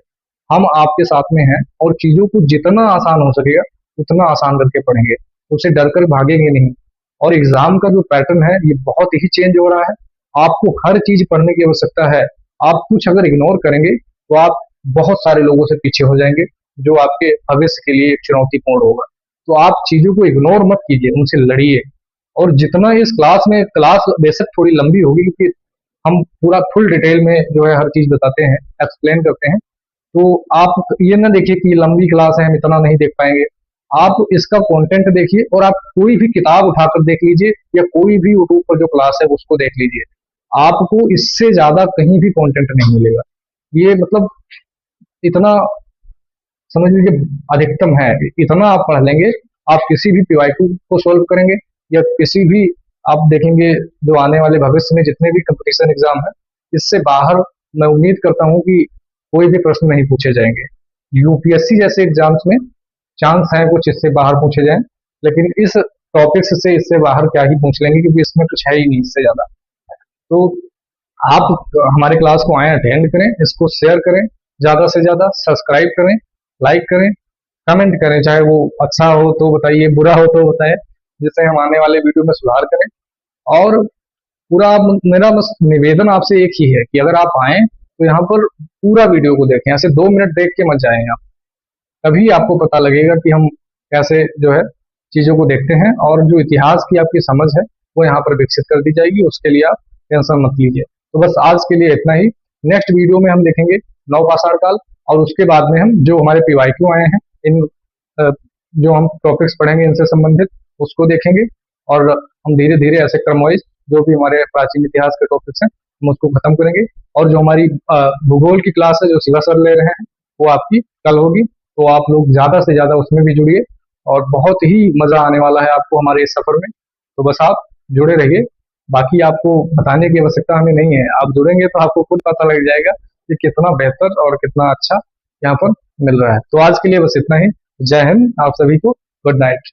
हम आपके साथ में हैं और चीजों को जितना आसान हो सकेगा उतना आसान करके पढ़ेंगे, उससे डर कर भागेंगे नहीं। और एग्जाम का जो पैटर्न है ये बहुत ही चेंज हो रहा है, आपको हर चीज पढ़ने की आवश्यकता है। आप कुछ अगर इग्नोर करेंगे तो आप बहुत सारे लोगों से पीछे हो जाएंगे, जो आपके भविष्य के लिए चुनौतीपूर्ण होगा। तो आप चीजों को इग्नोर मत कीजिए, उनसे लड़िए। और जितना इस क्लास में, क्लास बेशक थोड़ी लंबी होगी क्योंकि हम पूरा फुल डिटेल में जो है हर चीज बताते हैं, एक्सप्लेन करते हैं, तो आप ये ना देखिए कि लंबी क्लास है हम इतना नहीं देख पाएंगे। आप इसका कंटेंट देखिए और आप कोई भी किताब उठाकर देख लीजिए या कोई भी यूट्यूब पर जो क्लास है उसको देख लीजिए, आपको इससे ज्यादा कहीं भी कंटेंट नहीं मिलेगा। ये मतलब इतना समझ लीजिए अधिकतम है, इतना आप पढ़ लेंगे, आप किसी भी पीवाईक्यू को सोल्व करेंगे या किसी भी, आप देखेंगे जो आने वाले भविष्य में जितने भी कंपटीशन एग्जाम है, इससे बाहर मैं उम्मीद करता हूँ कि कोई भी प्रश्न नहीं पूछे जाएंगे। यूपीएससी जैसे एग्जाम्स में चांस है कुछ इससे बाहर पूछे जाएं, लेकिन इस टॉपिक्स से इससे बाहर क्या ही पूछ लेंगे क्योंकि इसमें कुछ है ही नहीं इससे ज्यादा। तो आप हमारे क्लास को आए, अटेंड करें, इसको शेयर करें, ज्यादा से ज्यादा सब्सक्राइब करें, लाइक करें, कमेंट करें, चाहे वो अच्छा हो तो बताइए, बुरा हो तो बताएं, जिससे हम आने वाले वीडियो में सुधार करें। और पूरा मेरा बस निवेदन आपसे एक ही है कि अगर आप आए तो यहाँ पर पूरा वीडियो को देखें, ऐसे 2 मिनट देख के मत जाएं आप, तभी आपको पता लगेगा कि हम कैसे जो है चीजों को देखते हैं, और जो इतिहास की आपकी समझ है वो यहाँ पर विकसित कर दी जाएगी, उसके लिए आप टेंशन मत लीजिए। तो बस आज के लिए इतना ही। नेक्स्ट वीडियो में हम देखेंगे नवपाषाण काल, और उसके बाद में हम जो हमारे पीवाईक्यू आए हैं, इन जो हम टॉपिक्स पढ़ेंगे इनसे संबंधित उसको देखेंगे, और हम धीरे धीरे ऐसे क्रम वाइज जो भी हमारे प्राचीन इतिहास के टॉपिक्स हैं हम उसको खत्म करेंगे। और जो हमारी भूगोल की क्लास है जो शिवा सर ले रहे हैं वो आपकी कल होगी, तो आप लोग ज्यादा से ज्यादा उसमें भी जुड़िए, और बहुत ही मजा आने वाला है आपको हमारे इस सफर में। तो बस आप जुड़े रहिए, बाकी आपको बताने की आवश्यकता हमें नहीं है, आप जुड़ेंगे तो आपको खुद पता लग जाएगा कि कितना बेहतर और कितना अच्छा यहाँ पर मिल रहा है। तो आज के लिए बस इतना ही। जय हिंद, आप सभी को गुड नाइट।